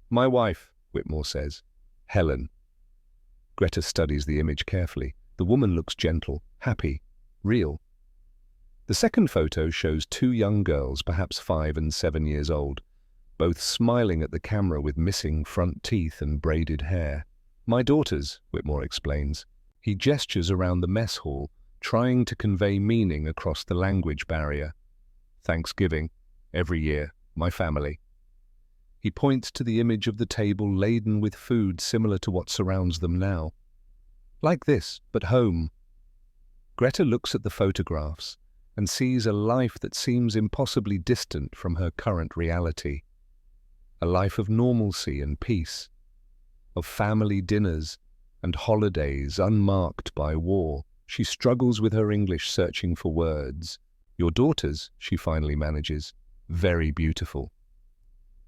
"My wife," Whitmore says. "Helen." Greta studies the image carefully. The woman looks gentle, happy, real. The second photo shows two young girls, perhaps 5 and 7 years old, both smiling at the camera with missing front teeth and braided hair. "My daughters," Whitmore explains. He gestures around the mess hall, trying to convey meaning across the language barrier. "Thanksgiving, every year, my family." He points to the image of the table laden with food similar to what surrounds them now. "Like this, but home." Greta looks at the photographs and sees a life that seems impossibly distant from her current reality. A life of normalcy and peace, of family dinners and holidays unmarked by war. She struggles with her English, searching for words. "Your daughters," she finally manages. "Very beautiful."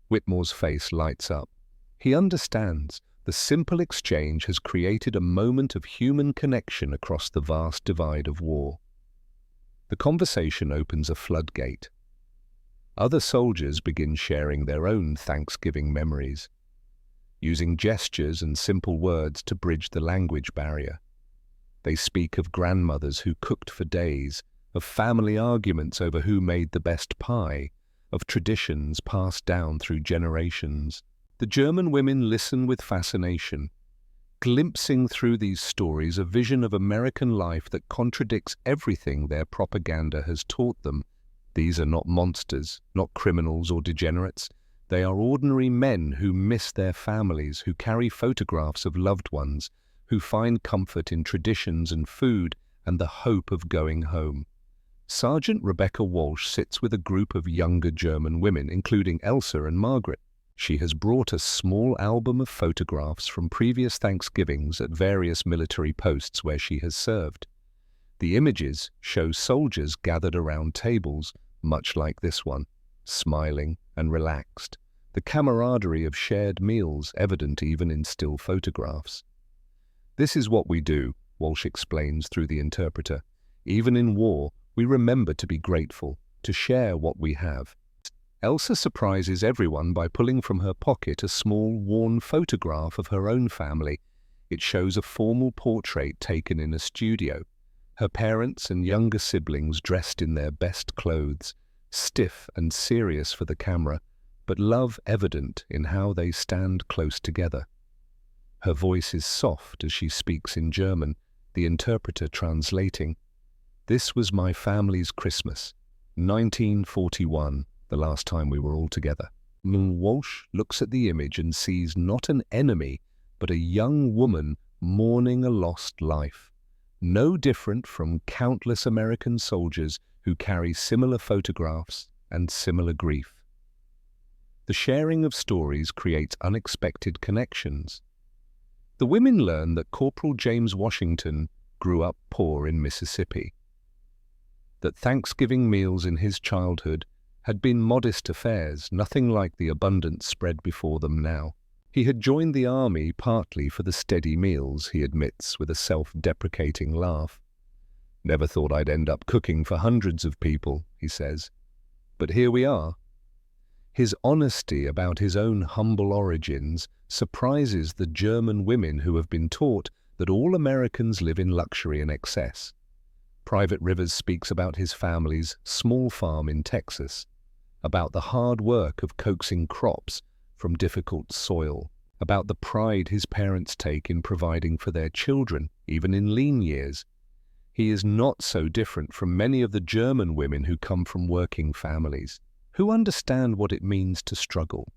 Whitmore's face lights up. He understands. The simple exchange has created a moment of human connection across the vast divide of war. The conversation opens a floodgate. Other soldiers begin sharing their own Thanksgiving memories, using gestures and simple words to bridge the language barrier. They speak of grandmothers who cooked for days, of family arguments over who made the best pie, of traditions passed down through generations. The German women listen with fascination, glimpsing through these stories a vision of American life that contradicts everything their propaganda has taught them. These are not monsters, not criminals or degenerates. They are ordinary men who miss their families, who carry photographs of loved ones, who find comfort in traditions and food and the hope of going home. Sergeant Rebecca Walsh sits with a group of younger German women, including Elsa and Margaret. She has brought a small album of photographs from previous Thanksgivings at various military posts where she has served. The images show soldiers gathered around tables, much like this one, smiling and relaxed, the camaraderie of shared meals evident even in still photographs. "This is what we do," Walsh explains through the interpreter. "Even in war, we remember to be grateful, to share what we have." Elsa surprises everyone by pulling from her pocket a small, worn photograph of her own family. It shows a formal portrait taken in a studio. Her parents and younger siblings dressed in their best clothes, stiff and serious for the camera, but love evident in how they stand close together. Her voice is soft as she speaks in German, the interpreter translating. "This was my family's Christmas, 1941, the last time we were all together." Walsh looks at the image and sees not an enemy, but a young woman mourning a lost life. No different from countless American soldiers who carry similar photographs and similar grief. The sharing of stories creates unexpected connections. The women learn that Corporal James Washington grew up poor in Mississippi, that Thanksgiving meals in his childhood had been modest affairs, nothing like the abundance spread before them now. He had joined the army partly for the steady meals, he admits with a self-deprecating laugh. "Never thought I'd end up cooking for hundreds of people," he says. "But here we are." His honesty about his own humble origins surprises the German women who have been taught that all Americans live in luxury and excess. Private Rivers speaks about his family's small farm in Texas, about the hard work of coaxing crops from difficult soil, about the pride his parents take in providing for their children, even in lean years. He is not so different from many of the German women who come from working families, who understand what it means to struggle,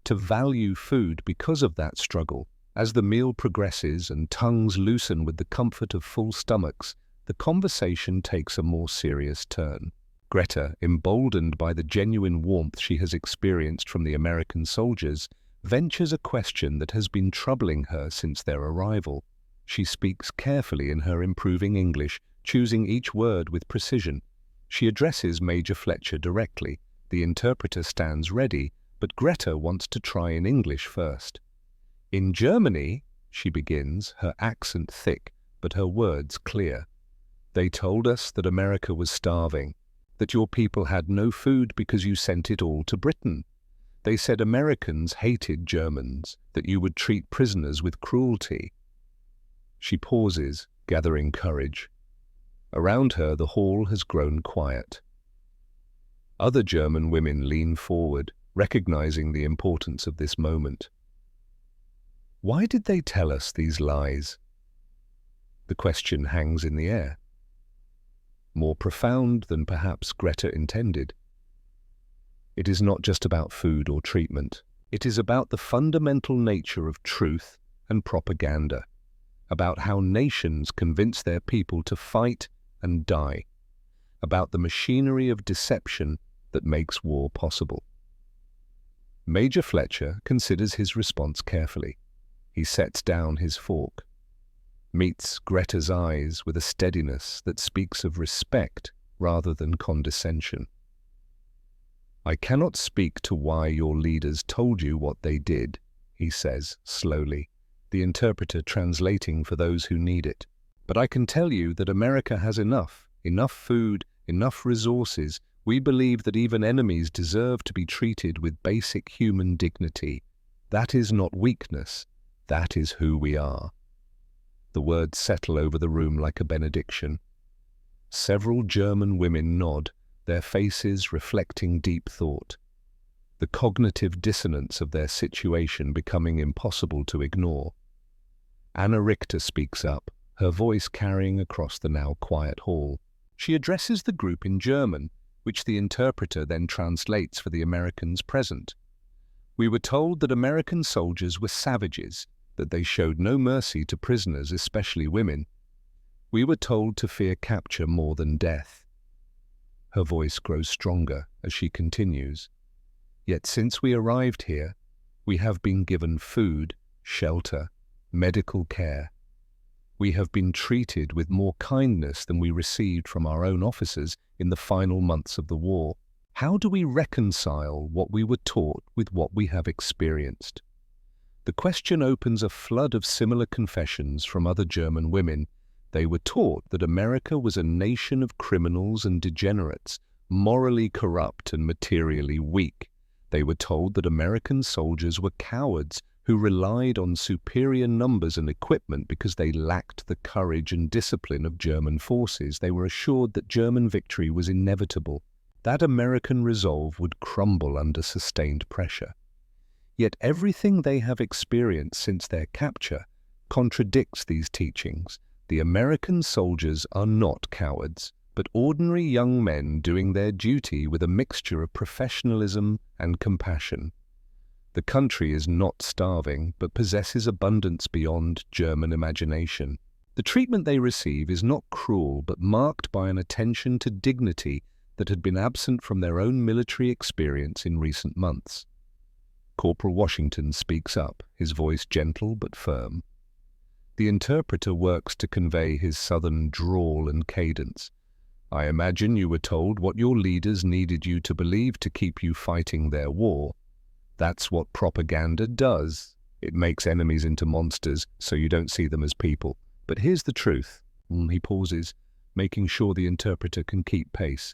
to value food because of that struggle. As the meal progresses and tongues loosen with the comfort of full stomachs, the conversation takes a more serious turn. Greta, emboldened by the genuine warmth she has experienced from the American soldiers, ventures a question that has been troubling her since their arrival. She speaks carefully in her improving English, choosing each word with precision. She addresses Major Fletcher directly. The interpreter stands ready, but Greta wants to try in English first. "In Germany," she begins, her accent thick, but her words clear. "They told us that America was starving, that your people had no food because you sent it all to Britain. They said Americans hated Germans, that you would treat prisoners with cruelty." She pauses, gathering courage. Around her, the hall has grown quiet. Other German women lean forward, recognizing the importance of this moment. Why did they tell us these lies? The question hangs in the air. More profound than perhaps Greta intended. It is not just about food or treatment. It is about the fundamental nature of truth and propaganda, about how nations convince their people to fight and die, about the machinery of deception that makes war possible. Major Fletcher considers his response carefully. He sets down his fork, meets Greta's eyes with a steadiness that speaks of respect rather than condescension. "I cannot speak to why your leaders told you what they did," he says slowly, the interpreter translating for those who need it. "But I can tell you that America has enough food, enough resources. We believe that even enemies deserve to be treated with basic human dignity. That is not weakness, that is who we are." The words settle over the room like a benediction. Several German women nod, their faces reflecting deep thought, the cognitive dissonance of their situation becoming impossible to ignore. Anna Richter speaks up, her voice carrying across the now quiet hall. She addresses the group in German, which the interpreter then translates for the Americans present. "We were told that American soldiers were savages, that they showed no mercy to prisoners, especially women. We were told to fear capture more than death. Her voice grows stronger as she continues. Yet since we arrived here, we have been given food, shelter, medical care. We have been treated with more kindness than we received from our own officers in the final months of the war. How do we reconcile what we were taught with what we have experienced? The question opens a flood of similar confessions from other German women. They were taught that America was a nation of criminals and degenerates, morally corrupt and materially weak. They were told that American soldiers were cowards who relied on superior numbers and equipment because they lacked the courage and discipline of German forces. They were assured that German victory was inevitable, that American resolve would crumble under sustained pressure. Yet everything they have experienced since their capture contradicts these teachings. The American soldiers are not cowards, but ordinary young men doing their duty with a mixture of professionalism and compassion. The country is not starving, but possesses abundance beyond German imagination. The treatment they receive is not cruel, but marked by an attention to dignity that had been absent from their own military experience in recent months. Corporal Washington speaks up, his voice gentle but firm. The interpreter works to convey his southern drawl and cadence. I imagine you were told what your leaders needed you to believe to keep you fighting their war. That's what propaganda does. It makes enemies into monsters so you don't see them as people. But here's the truth. He pauses, making sure the interpreter can keep pace.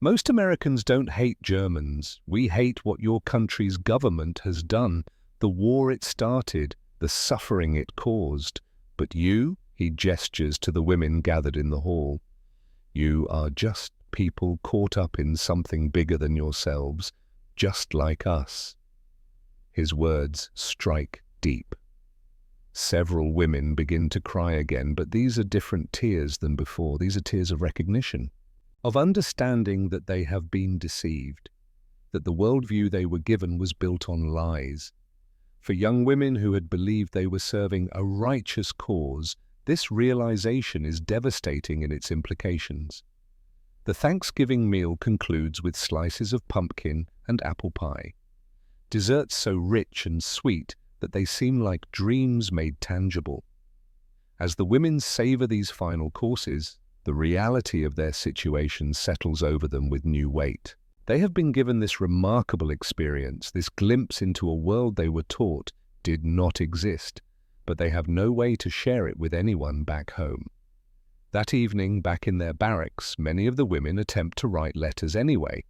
Most Americans don't hate Germans. We hate what your country's government has done, the war it started, the suffering it caused. But you, he gestures to the women gathered in the hall, you are just people caught up in something bigger than yourselves, just like us. His words strike deep. Several women begin to cry again, but these are different tears than before. These are tears of recognition, of understanding that they have been deceived, that the worldview they were given was built on lies. For young women who had believed they were serving a righteous cause, this realization is devastating in its implications. The Thanksgiving meal concludes with slices of pumpkin and apple pie, desserts so rich and sweet that they seem like dreams made tangible. As the women savor these final courses, the reality of their situation settles over them with new weight. They have been given this remarkable experience, this glimpse into a world they were taught did not exist, but they have no way to share it with anyone back home. That evening, back in their barracks, many of the women attempt to write letters anyway.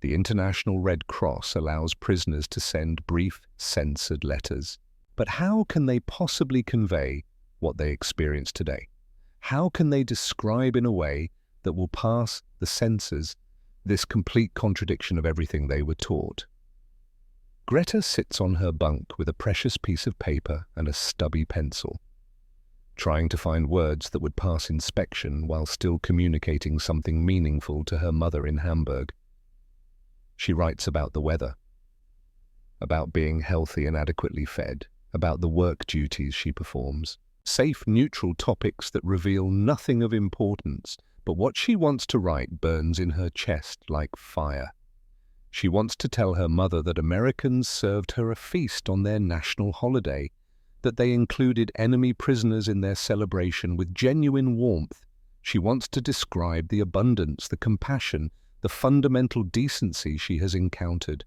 The International Red Cross allows prisoners to send brief, censored letters. But how can they possibly convey what they experience today? How can they describe in a way that will pass the censors this complete contradiction of everything they were taught? Greta sits on her bunk with a precious piece of paper and a stubby pencil, trying to find words that would pass inspection while still communicating something meaningful to her mother in Hamburg. She writes about the weather, about being healthy and adequately fed, about the work duties she performs. Safe, neutral topics that reveal nothing of importance, but what she wants to write burns in her chest like fire. She wants to tell her mother that Americans served her a feast on their national holiday, that they included enemy prisoners in their celebration with genuine warmth. She wants to describe the abundance, the compassion, the fundamental decency she has encountered.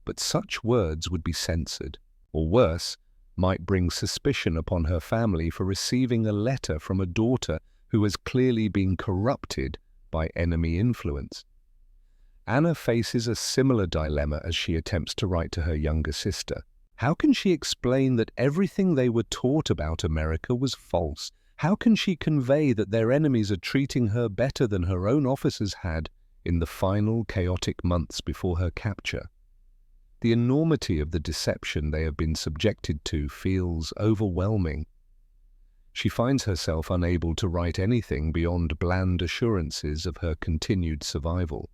But such words would be censored, or worse, might bring suspicion upon her family for receiving a letter from a daughter who has clearly been corrupted by enemy influence. Anna faces a similar dilemma as she attempts to write to her younger sister. How can she explain that everything they were taught about America was false? How can she convey that their enemies are treating her better than her own officers had in the final chaotic months before her capture? The enormity of the deception they have been subjected to feels overwhelming. She finds herself unable to write anything beyond bland assurances of her continued survival.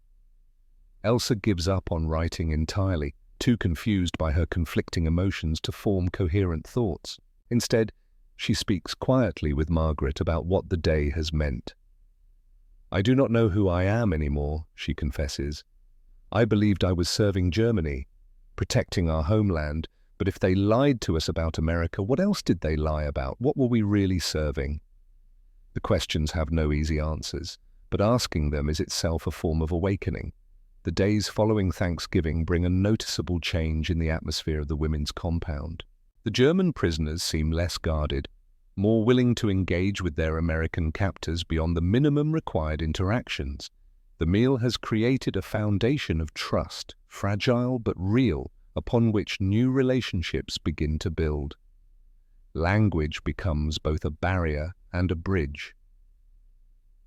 Elsa gives up on writing entirely, too confused by her conflicting emotions to form coherent thoughts. Instead, she speaks quietly with Margaret about what the day has meant. "I do not know who I am anymore," she confesses. "I believed I was serving Germany, protecting our homeland, but if they lied to us about America, what else did they lie about? What were we really serving?" The questions have no easy answers, but asking them is itself a form of awakening. The days following Thanksgiving bring a noticeable change in the atmosphere of the women's compound. The German prisoners seem less guarded, more willing to engage with their American captors beyond the minimum required interactions. The meal has created a foundation of trust, fragile but real, upon which new relationships begin to build. Language becomes both a barrier and a bridge.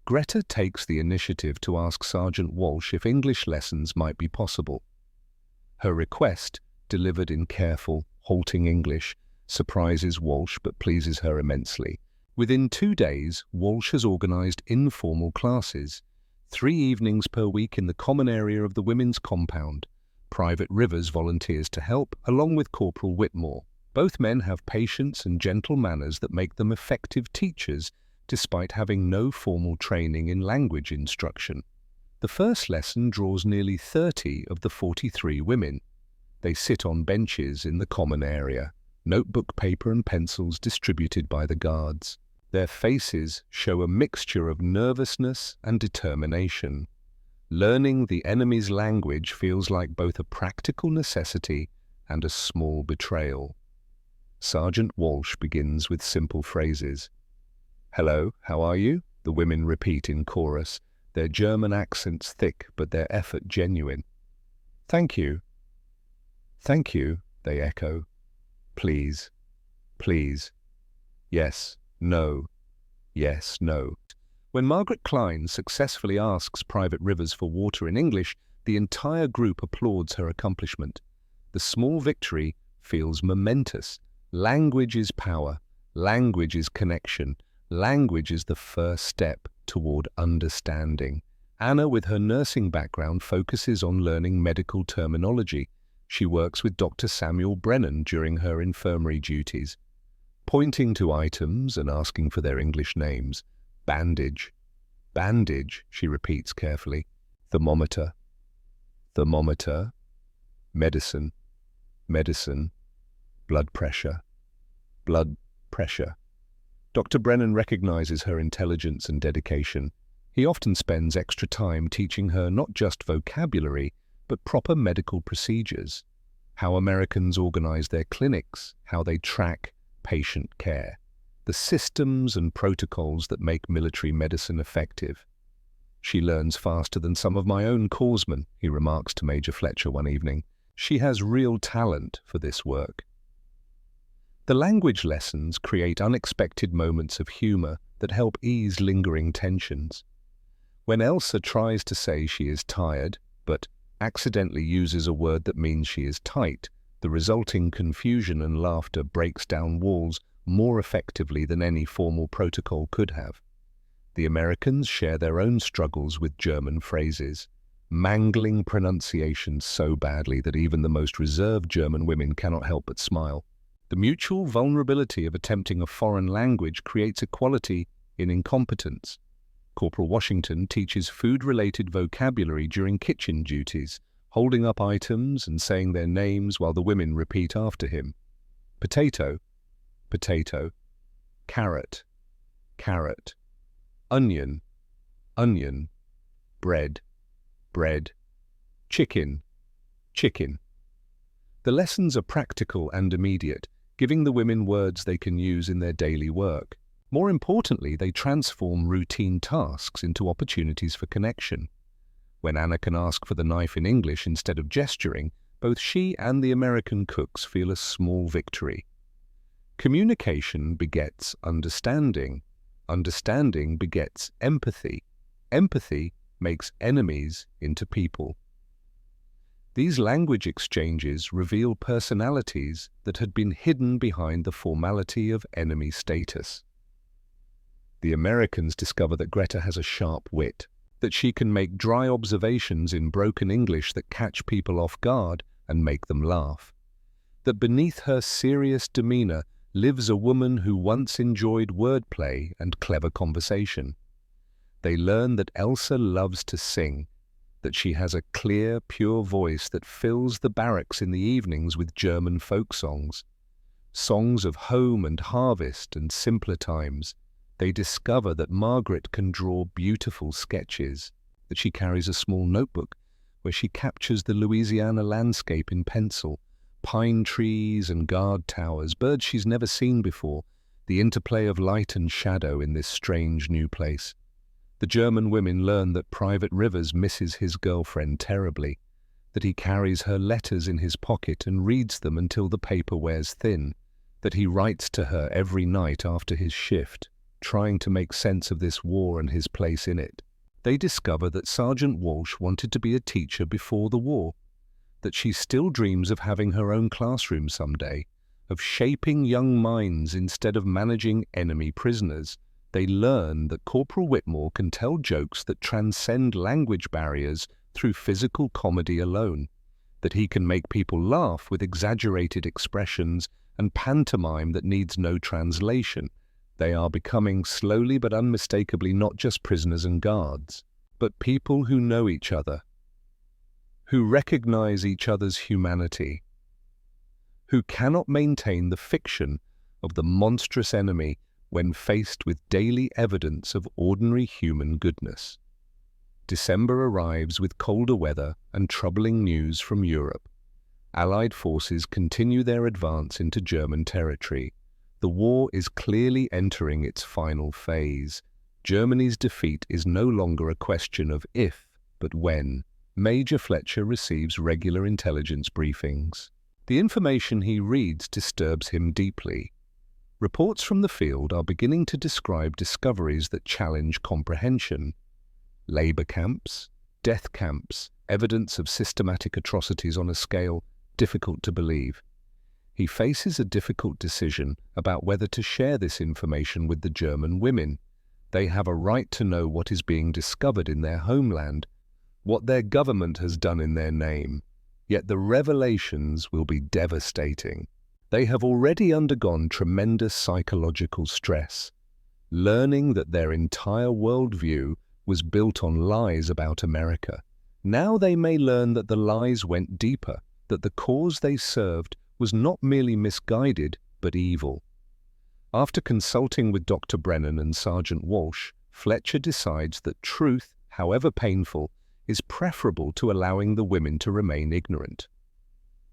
Greta takes the initiative to ask Sergeant Walsh if English lessons might be possible. Her request, delivered in careful, halting English, surprises Walsh but pleases her immensely. Within 2 days, Walsh has organized informal classes, 3 evenings per week in the common area of the women's compound. Private Rivers volunteers to help, along with Corporal Whitmore. Both men have patience and gentle manners that make them effective teachers, despite having no formal training in language instruction. The first lesson draws nearly 30 of the 43 women. They sit on benches in the common area, notebook paper and pencils distributed by the guards. Their faces show a mixture of nervousness and determination. Learning the enemy's language feels like both a practical necessity and a small betrayal. Sergeant Walsh begins with simple phrases. "Hello, how are you?" the women repeat in chorus, their German accents thick but their effort genuine. "Thank you." "Thank you," they echo. "Please. Please. Yes, no. Yes, no." When Margaret Klein successfully asks Private Rivers for water in English, the entire group applauds her accomplishment. The small victory feels momentous. Language is power. Language is connection. Language is the first step toward understanding. Anna, with her nursing background, focuses on learning medical terminology. She works with Dr. Samuel Brennan during her infirmary duties, pointing to items and asking for their English names. "Bandage. Bandage," she repeats carefully. "Thermometer. Thermometer. Medicine. Medicine. Blood pressure. Blood pressure." Dr. Brennan recognizes her intelligence and dedication. He often spends extra time teaching her not just vocabulary, but proper medical procedures, how Americans organize their clinics, how they track patient care, the systems and protocols that make military medicine effective. "She learns faster than some of my own corpsmen," he remarks to Major Fletcher one evening. "She has real talent for this work." The language lessons create unexpected moments of humor that help ease lingering tensions. When Elsa tries to say she is tired, but accidentally uses a word that means she is tight, the resulting confusion and laughter breaks down walls more effectively than any formal protocol could have. The Americans share their own struggles with German phrases, mangling pronunciations so badly that even the most reserved German women cannot help but smile. The mutual vulnerability of attempting a foreign language creates equality in incompetence. Corporal Washington teaches food-related vocabulary during kitchen duties, holding up items and saying their names while the women repeat after him. Potato, potato. Carrot, carrot. Onion, onion. Bread, bread. Chicken, chicken. The lessons are practical and immediate, giving the women words they can use in their daily work. More importantly, they transform routine tasks into opportunities for connection. When Anna can ask for the knife in English instead of gesturing, both she and the American cooks feel a small victory. Communication begets understanding. Understanding begets empathy. Empathy makes enemies into people. These language exchanges reveal personalities that had been hidden behind the formality of enemy status. The Americans discover that Greta has a sharp wit, that she can make dry observations in broken English that catch people off guard and make them laugh. That beneath her serious demeanor lives a woman who once enjoyed wordplay and clever conversation. They learn that Elsa loves to sing, that she has a clear, pure voice that fills the barracks in the evenings with German folk songs. Songs of home and harvest and simpler times. They discover that Margaret can draw beautiful sketches, that she carries a small notebook where she captures the Louisiana landscape in pencil, pine trees and guard towers, birds she's never seen before, the interplay of light and shadow in this strange new place. The German women learn that Private Rivers misses his girlfriend terribly, that he carries her letters in his pocket and reads them until the paper wears thin, that he writes to her every night after his shift, trying to make sense of this war and his place in it. They discover that Sergeant Walsh wanted to be a teacher before the war, that she still dreams of having her own classroom someday, of shaping young minds instead of managing enemy prisoners. They learn that Corporal Whitmore can tell jokes that transcend language barriers through physical comedy alone, that he can make people laugh with exaggerated expressions and pantomime that needs no translation. They are becoming slowly but unmistakably not just prisoners and guards, but people who know each other, who recognize each other's humanity, who cannot maintain the fiction of the monstrous enemy when faced with daily evidence of ordinary human goodness. December arrives with colder weather and troubling news from Europe. Allied forces continue their advance into German territory. The war is clearly entering its final phase. Germany's defeat is no longer a question of if, but when. Major Fletcher receives regular intelligence briefings. The information he reads disturbs him deeply. Reports from the field are beginning to describe discoveries that challenge comprehension. Labor camps, death camps, evidence of systematic atrocities on a scale difficult to believe. He faces a difficult decision about whether to share this information with the German women. They have a right to know what is being discovered in their homeland, what their government has done in their name. Yet the revelations will be devastating. They have already undergone tremendous psychological stress, learning that their entire worldview was built on lies about America. Now they may learn that the lies went deeper, that the cause they served was not merely misguided, but evil. After consulting with Dr. Brennan and Sergeant Walsh, Fletcher decides that truth, however painful, is preferable to allowing the women to remain ignorant.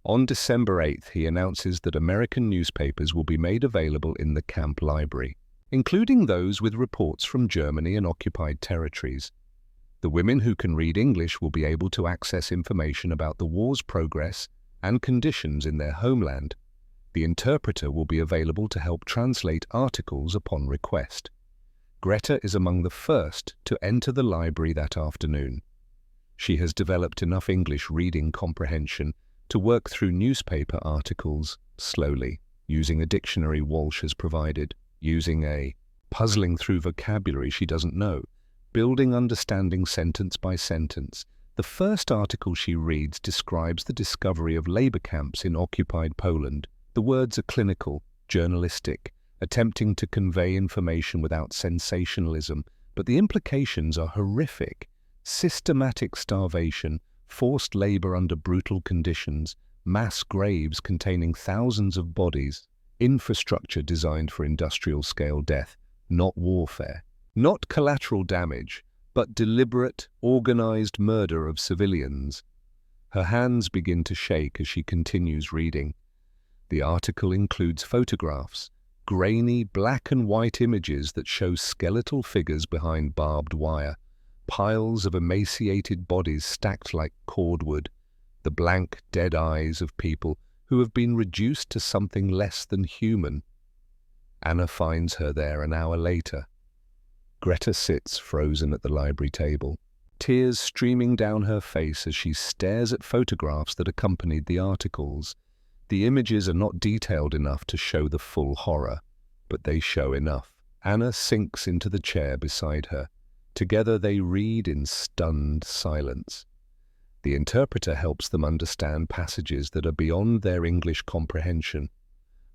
On December 8th, he announces that American newspapers will be made available in the camp library, including those with reports from Germany and occupied territories. The women who can read English will be able to access information about the war's progress and conditions in their homeland. The interpreter will be available to help translate articles upon request. Greta is among the first to enter the library that afternoon. She has developed enough English reading comprehension to work through newspaper articles slowly, using a dictionary Walsh has provided, puzzling through vocabulary she doesn't know, building understanding sentence by sentence. The first article she reads describes the discovery of labor camps in occupied Poland. The words are clinical, journalistic, attempting to convey information without sensationalism, but the implications are horrific. Systematic starvation, forced labor under brutal conditions, mass graves containing thousands of bodies, infrastructure designed for industrial-scale death, not warfare. Not collateral damage, but deliberate, organized murder of civilians. Her hands begin to shake as she continues reading. The article includes photographs, grainy black and white images that show skeletal figures behind barbed wire, piles of emaciated bodies stacked like cordwood, the blank, dead eyes of people who have been reduced to something less than human. Anna finds her there an hour later. Greta sits frozen at the library table, tears streaming down her face as she stares at photographs that accompanied the articles. The images are not detailed enough to show the full horror, but they show enough. Anna sinks into the chair beside her. Together they read in stunned silence. The interpreter helps them understand passages that are beyond their English comprehension.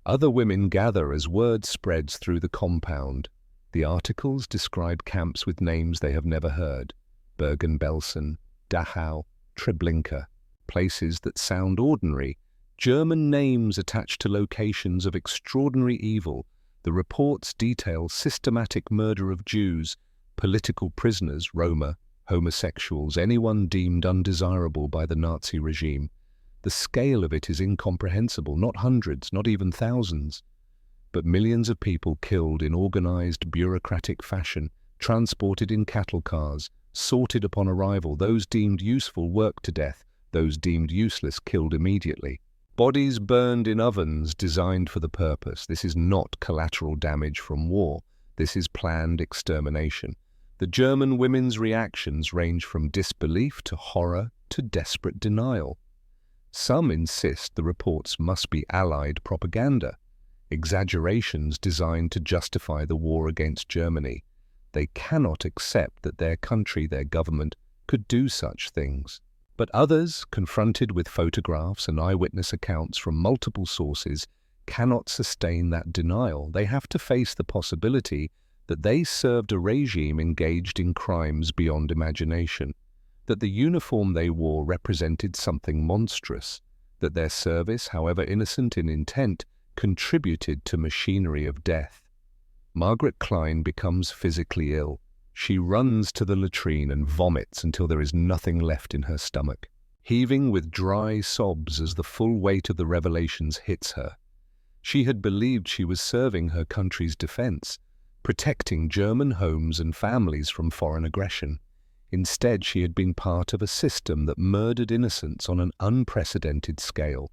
Other women gather as word spreads through the compound. The articles describe camps with names they have never heard: Bergen-Belsen, Dachau, Treblinka, places that sound ordinary, German names attached to locations of extraordinary evil. The reports detail systematic murder of Jews, political prisoners, Roma, homosexuals, anyone deemed undesirable by the Nazi regime. The scale of it is incomprehensible, not hundreds, not even thousands, but millions of people killed in organized, bureaucratic fashion, transported in cattle cars, sorted upon arrival, those deemed useful worked to death, those deemed useless killed immediately. Bodies burned in ovens designed for the purpose. This is not collateral damage from war. This is planned extermination. The German women's reactions range from disbelief to horror to desperate denial. Some insist the reports must be Allied propaganda, exaggerations designed to justify the war against Germany. They cannot accept that their country, their government, could do such things. But others, confronted with photographs and eyewitness accounts from multiple sources, cannot sustain that denial. They have to face the possibility that they served a regime engaged in crimes beyond imagination, that the uniform they wore represented something monstrous, that their service, however innocent in intent, contributed to machinery of death. Margaret Klein becomes physically ill. She runs to the latrine and vomits until there is nothing left in her stomach, heaving with dry sobs as the full weight of the revelations hits her. She had believed she was serving her country's defense, protecting German homes and families from foreign aggression. Instead, she had been part of a system that murdered innocents on an unprecedented scale.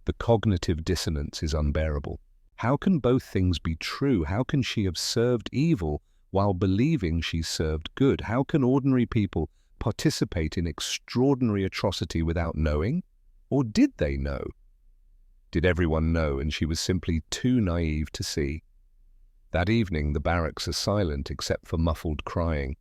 The cognitive dissonance is unbearable. How can both things be true? How can she have served evil while believing she served good? How can ordinary people participate in extraordinary atrocity without knowing? Or did they know? Did everyone know and she was simply too naive to see? That evening, the barracks are silent except for muffled crying.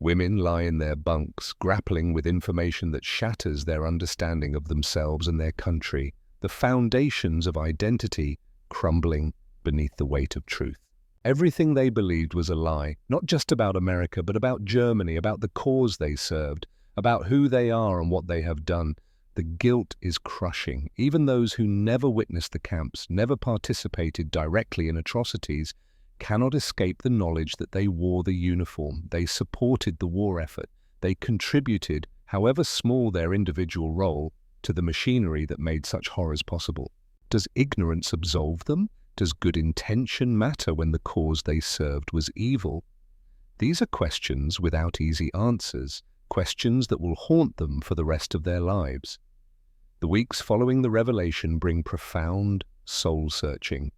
Women lie in their bunks, grappling with information that shatters their understanding of themselves and their country, the foundations of identity crumbling beneath the weight of truth. Everything they believed was a lie, not just about America, but about Germany, about the cause they served, about who they are and what they have done. The guilt is crushing. Even those who never witnessed the camps, never participated directly in atrocities, cannot escape the knowledge that they wore the uniform, they supported the war effort, they contributed, however small their individual role, to the machinery that made such horrors possible. Does ignorance absolve them? Does good intention matter when the cause they served was evil? These are questions without easy answers, questions that will haunt them for the rest of their lives. The weeks following the revelation bring profound soul-searching.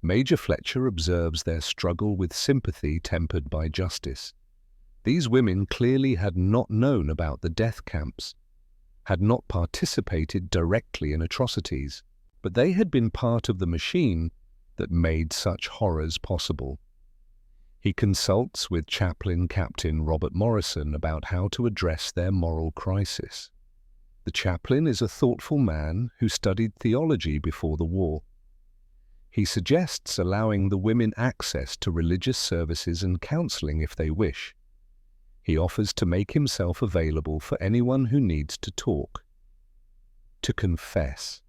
Major Fletcher observes their struggle with sympathy tempered by justice. These women clearly had not known about the death camps, had not participated directly in atrocities, but they had been part of the machine that made such horrors possible. He consults with Chaplain Captain Robert Morrison about how to address their moral crisis. The chaplain is a thoughtful man who studied theology before the war. He suggests allowing the women access to religious services and counseling if they wish. He offers to make himself available for anyone who needs to talk, to confess,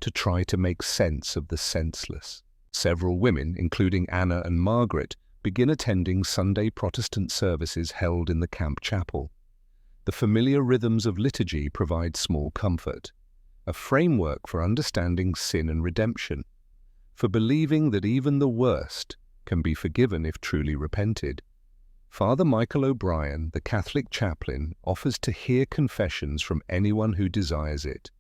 to try to make sense of the senseless. Several women, including Anna and Margaret, begin attending Sunday Protestant services held in the camp chapel. The familiar rhythms of liturgy provide small comfort, a framework for understanding sin and redemption, for believing that even the worst can be forgiven if truly repented. Father Michael O'Brien, the Catholic chaplain, offers to hear confessions from anyone who desires it,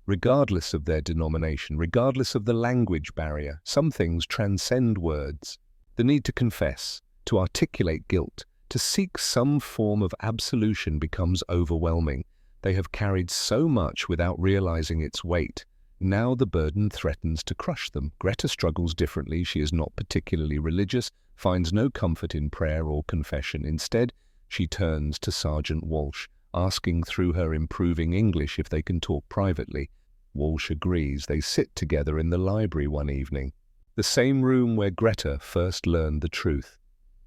regardless of their denomination, regardless of the language barrier. Some things transcend words. The need to confess, to articulate guilt, to seek some form of absolution becomes overwhelming. They have carried so much without realizing its weight. Now the burden threatens to crush them. Greta struggles differently. She is not particularly religious, finds no comfort in prayer or confession. Instead, she turns to Sergeant Walsh, asking through her improving English if they can talk privately. Walsh agrees. They sit together in the library one evening. The same room where Greta first learned the truth,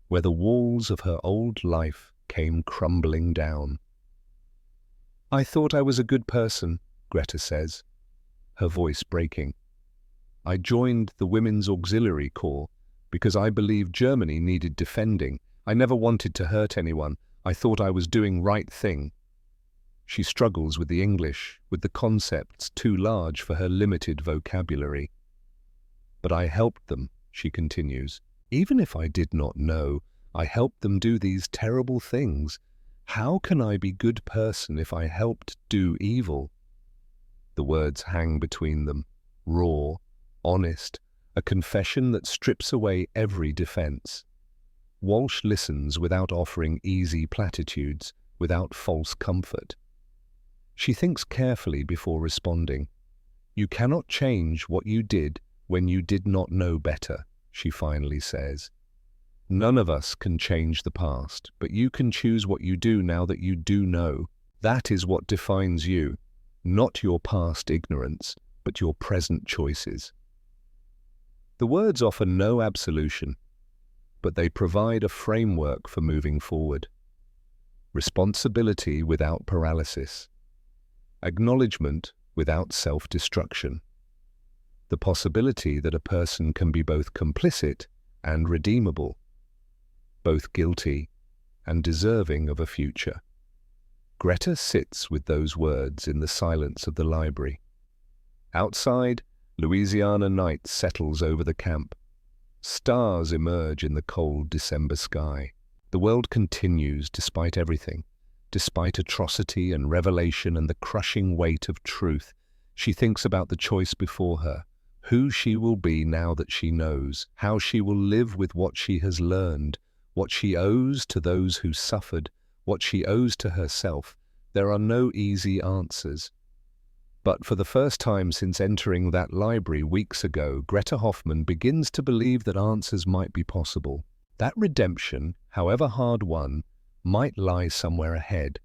where the walls of her old life came crumbling down. "I thought I was a good person," Greta says, her voice breaking. "I joined the Women's Auxiliary Corps because I believed Germany needed defending. I never wanted to hurt anyone. I thought I was doing right thing." She struggles with the English, with the concepts too large for her limited vocabulary. "But I helped them," she continues. "Even if I did not know, I helped them do these terrible things. How can I be a good person if I helped do evil?" The words hang between them, raw, honest, a confession that strips away every defense. Walsh listens without offering easy platitudes, without false comfort. She thinks carefully before responding. "You cannot change what you did when you did not know better," she finally says. "None of us can change the past, but you can choose what you do now that you do know. That is what defines you, not your past ignorance, but your present choices." The words offer no absolution, but they provide a framework for moving forward. Responsibility without paralysis. Acknowledgement without self-destruction. The possibility that a person can be both complicit and redeemable, both guilty and deserving of a future. Greta sits with those words in the silence of the library. Outside, Louisiana night settles over the camp. Stars emerge in the cold December sky. The world continues despite everything, despite atrocity and revelation and the crushing weight of truth. She thinks about the choice before her, who she will be now that she knows, how she will live with what she has learned, what she owes to those who suffered, what she owes to herself. There are no easy answers. But for the first time since entering that library weeks ago, Greta Hoffmann begins to believe that answers might be possible. That redemption, however hard won, might lie somewhere ahead.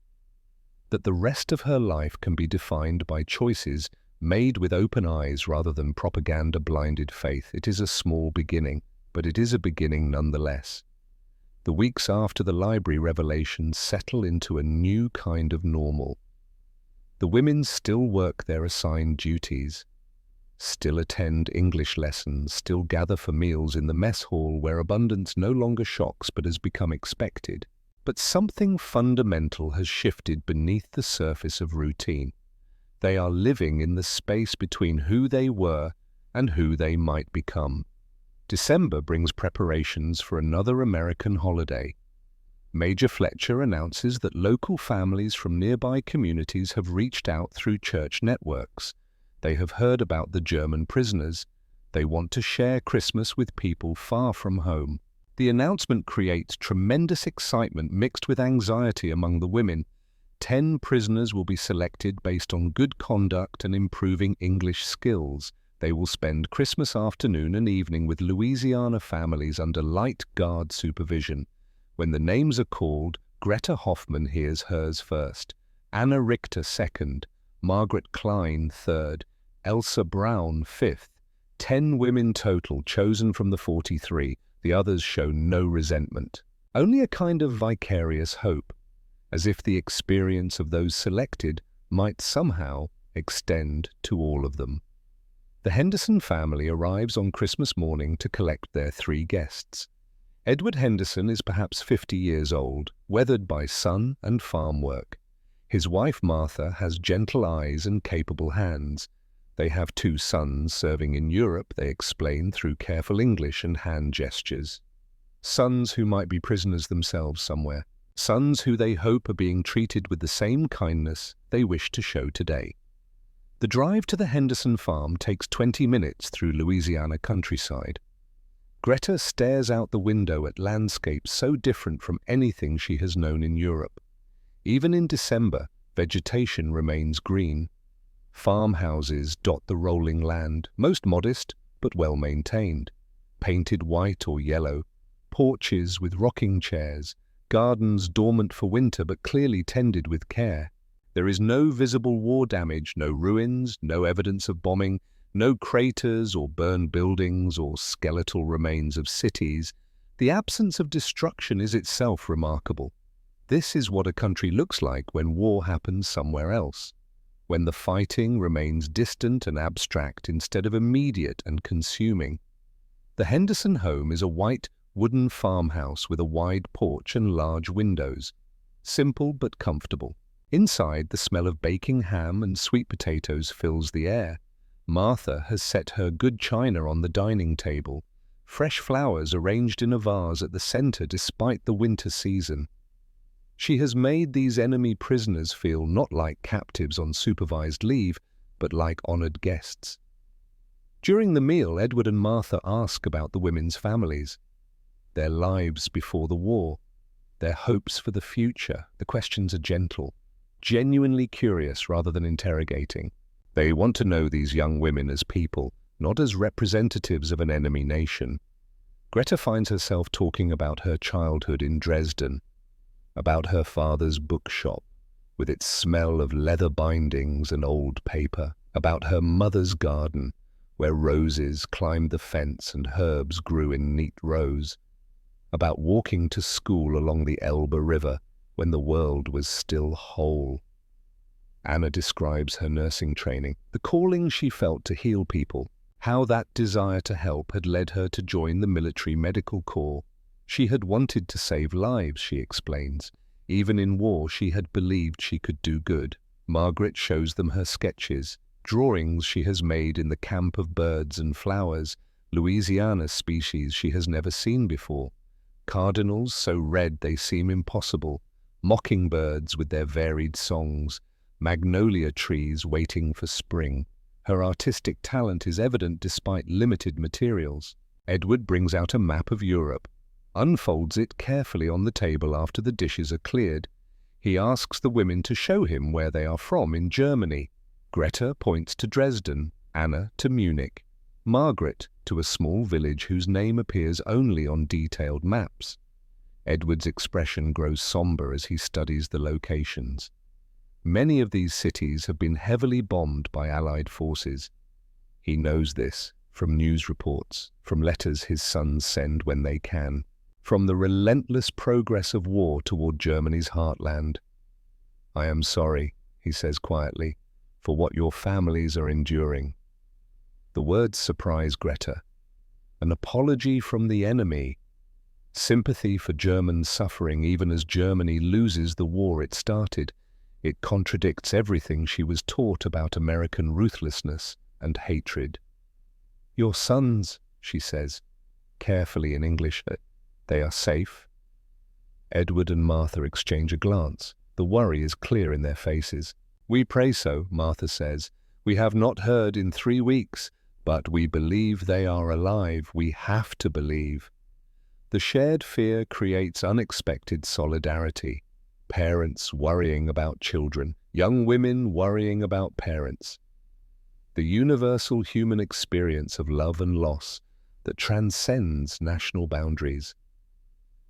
That the rest of her life can be defined by choices made with open eyes rather than propaganda-blinded faith. It is a small beginning, but it is a beginning nonetheless. The weeks after the library revelations settle into a new kind of normal. The women still work their assigned duties, still attend English lessons, still gather for meals in the mess hall where abundance no longer shocks but has become expected. But something fundamental has shifted beneath the surface of routine. They are living in the space between who they were and who they might become. December brings preparations for another American holiday. Major Fletcher announces that local families from nearby communities have reached out through church networks. They have heard about the German prisoners. They want to share Christmas with people far from home. The announcement creates tremendous excitement mixed with anxiety among the women. 10 prisoners will be selected based on good conduct and improving English skills. They will spend Christmas afternoon and evening with Louisiana families under light guard supervision. When the names are called, Greta Hoffmann hears hers first, Anna Richter second, Margaret Klein third, Elsa Brown fifth. 10 women total chosen from the 43. The others show no resentment, only a kind of vicarious hope, as if the experience of those selected might somehow extend to all of them. The Henderson family arrives on Christmas morning to collect their 3 guests. Edward Henderson is perhaps 50 years old, weathered by sun and farm work. His wife Martha has gentle eyes and capable hands. They have 2 sons serving in Europe, they explain through careful English and hand gestures. Sons who might be prisoners themselves somewhere. Sons who they hope are being treated with the same kindness they wish to show today. The drive to the Henderson farm takes 20 minutes through Louisiana countryside. Greta stares out the window at landscapes so different from anything she has known in Europe. Even in December, vegetation remains green. Farmhouses dot the rolling land, most modest but well maintained, painted white or yellow, porches with rocking chairs, gardens dormant for winter but clearly tended with care. There is no visible war damage, no ruins, no evidence of bombing. No craters or burned buildings or skeletal remains of cities. The absence of destruction is itself remarkable. This is what a country looks like when war happens somewhere else, when the fighting remains distant and abstract instead of immediate and consuming. The Henderson home is a white, wooden farmhouse with a wide porch and large windows. Simple but comfortable. Inside, the smell of baking ham and sweet potatoes fills the air. Martha has set her good china on the dining table, fresh flowers arranged in a vase at the center despite the winter season. She has made these enemy prisoners feel not like captives on supervised leave, but like honored guests. During the meal, Edward and Martha ask about the women's families, their lives before the war, their hopes for the future. The questions are gentle, genuinely curious rather than interrogating. They want to know these young women as people, not as representatives of an enemy nation. Greta finds herself talking about her childhood in Dresden, about her father's bookshop, with its smell of leather bindings and old paper, about her mother's garden, where roses climbed the fence and herbs grew in neat rows, about walking to school along the Elbe River when the world was still whole. Anna describes her nursing training, the calling she felt to heal people, how that desire to help had led her to join the military medical corps. She had wanted to save lives, she explains. Even in war, she had believed she could do good. Margaret shows them her sketches, drawings she has made in the camp of birds and flowers, Louisiana species she has never seen before. Cardinals so red they seem impossible, mockingbirds with their varied songs, magnolia trees waiting for spring. Her artistic talent is evident despite limited materials. Edward brings out a map of Europe, unfolds it carefully on the table after the dishes are cleared. He asks the women to show him where they are from in Germany. Greta points to Dresden, Anna to Munich, Margaret to a small village whose name appears only on detailed maps. Edward's expression grows somber as he studies the locations. Many of these cities have been heavily bombed by Allied forces. He knows this from news reports, from letters his sons send when they can, from the relentless progress of war toward Germany's heartland. "I am sorry," he says quietly, "for what your families are enduring." The words surprise Greta. An apology from the enemy. Sympathy for German suffering even as Germany loses the war it started. It contradicts everything she was taught about American ruthlessness and hatred. "Your sons," she says, carefully in English, "they are safe?" Edward and Martha exchange a glance. The worry is clear in their faces. "We pray so," Martha says. "We have not heard in 3 weeks, but we believe they are alive. We have to believe." The shared fear creates unexpected solidarity. Parents worrying about children, young women worrying about parents. The universal human experience of love and loss that transcends national boundaries.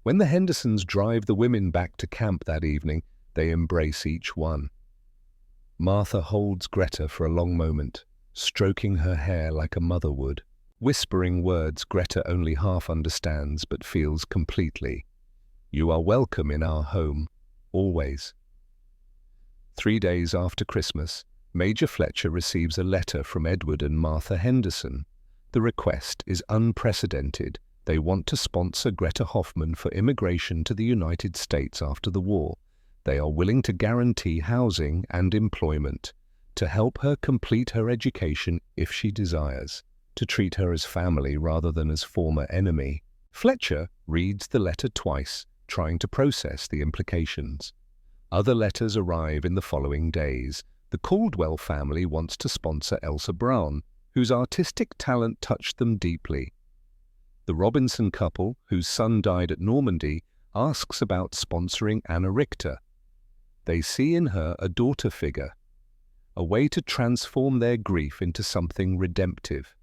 When the Hendersons drive the women back to camp that evening, they embrace each one. Martha holds Greta for a long moment, stroking her hair like a mother would, whispering words Greta only half understands but feels completely. "You are welcome in our home, always." 3 days after Christmas, Major Fletcher receives a letter from Edward and Martha Henderson. The request is unprecedented. They want to sponsor Greta Hoffmann for immigration to the United States after the war. They are willing to guarantee housing and employment, to help her complete her education if she desires, to treat her as family rather than as former enemy. Fletcher reads the letter twice, trying to process the implications. Other letters arrive in the following days. The Caldwell family wants to sponsor Elsa Brown, whose artistic talent touched them deeply. The Robinson couple, whose son died at Normandy, asks about sponsoring Anna Richter. They see in her a daughter figure, a way to transform their grief into something redemptive.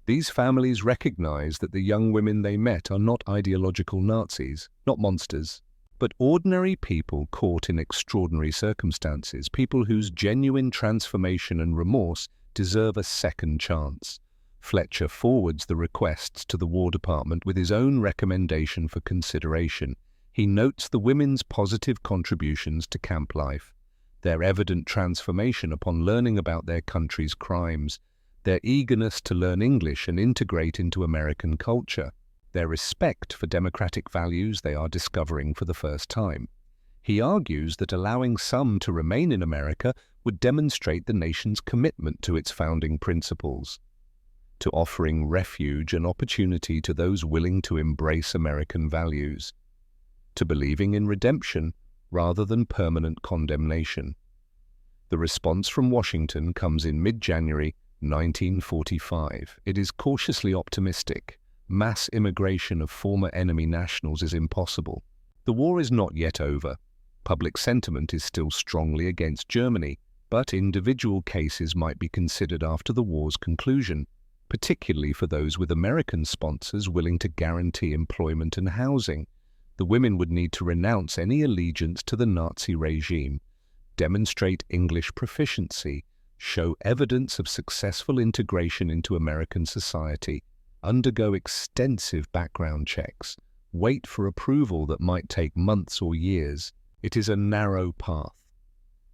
These families recognize that the young women they met are not ideological Nazis, not monsters, but ordinary people caught in extraordinary circumstances, people whose genuine transformation and remorse deserve a second chance. Fletcher forwards the requests to the War Department with his own recommendation for consideration. He notes the women's positive contributions to camp life, their evident transformation upon learning about their country's crimes, their eagerness to learn English and integrate into American culture, their respect for democratic values they are discovering for the first time. He argues that allowing some to remain in America would demonstrate the nation's commitment to its founding principles, to offering refuge and opportunity to those willing to embrace American values, to believing in redemption rather than permanent condemnation. The response from Washington comes in mid-January 1945. It is cautiously optimistic. Mass immigration of former enemy nationals is impossible. The war is not yet over. Public sentiment is still strongly against Germany, but individual cases might be considered after the war's conclusion, particularly for those with American sponsors willing to guarantee employment and housing. The women would need to renounce any allegiance to the Nazi regime, demonstrate English proficiency, show evidence of successful integration into American society, undergo extensive background checks, wait for approval that might take months or years. It is a narrow path.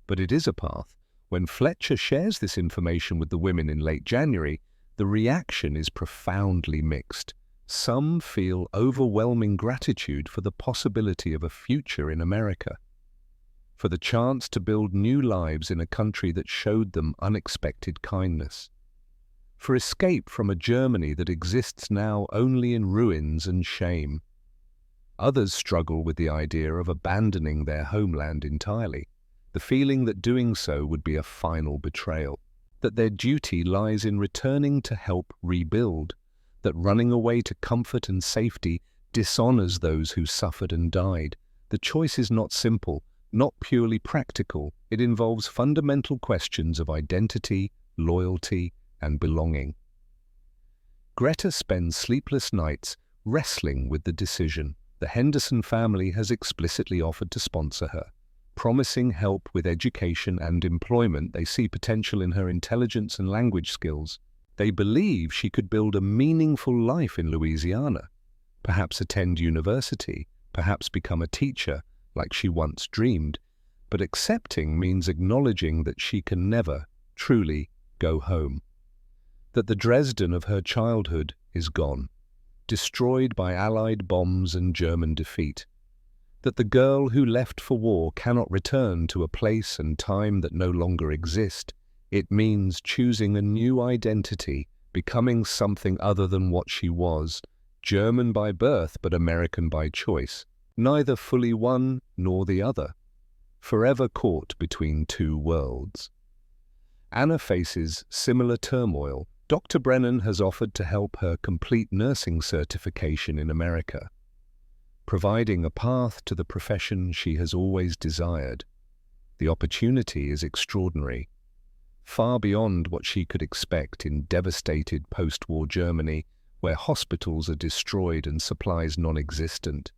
But it is a path. When Fletcher shares this information with the women in late January, the reaction is profoundly mixed. Some feel overwhelming gratitude for the possibility of a future in America, for the chance to build new lives in a country that showed them unexpected kindness, for escape from a Germany that exists now only in ruins and shame. Others struggle with the idea of abandoning their homeland entirely, the feeling that doing so would be a final betrayal, that their duty lies in returning to help rebuild, that running away to comfort and safety dishonors those who suffered and died. The choice is not simple, not purely practical. It involves fundamental questions of identity, loyalty, and belonging. Greta spends sleepless nights wrestling with the decision. The Henderson family has explicitly offered to sponsor her, promising help with education and employment. They see potential in her intelligence and language skills. They believe she could build a meaningful life in Louisiana, perhaps attend university, perhaps become a teacher, like she once dreamed. But accepting means acknowledging that she can never truly go home, that the Dresden of her childhood is gone, destroyed by Allied bombs and German defeat, that the girl who left for war cannot return to a place and time that no longer exist. It means choosing a new identity, becoming something other than what she was, German by birth but American by choice, neither fully one nor the other, forever caught between two worlds. Anna faces similar turmoil. Dr. Brennan has offered to help her complete nursing certification in America, providing a path to the profession she has always desired. The opportunity is extraordinary, far beyond what she could expect in devastated post-war Germany, where hospitals are destroyed and supplies non-existent.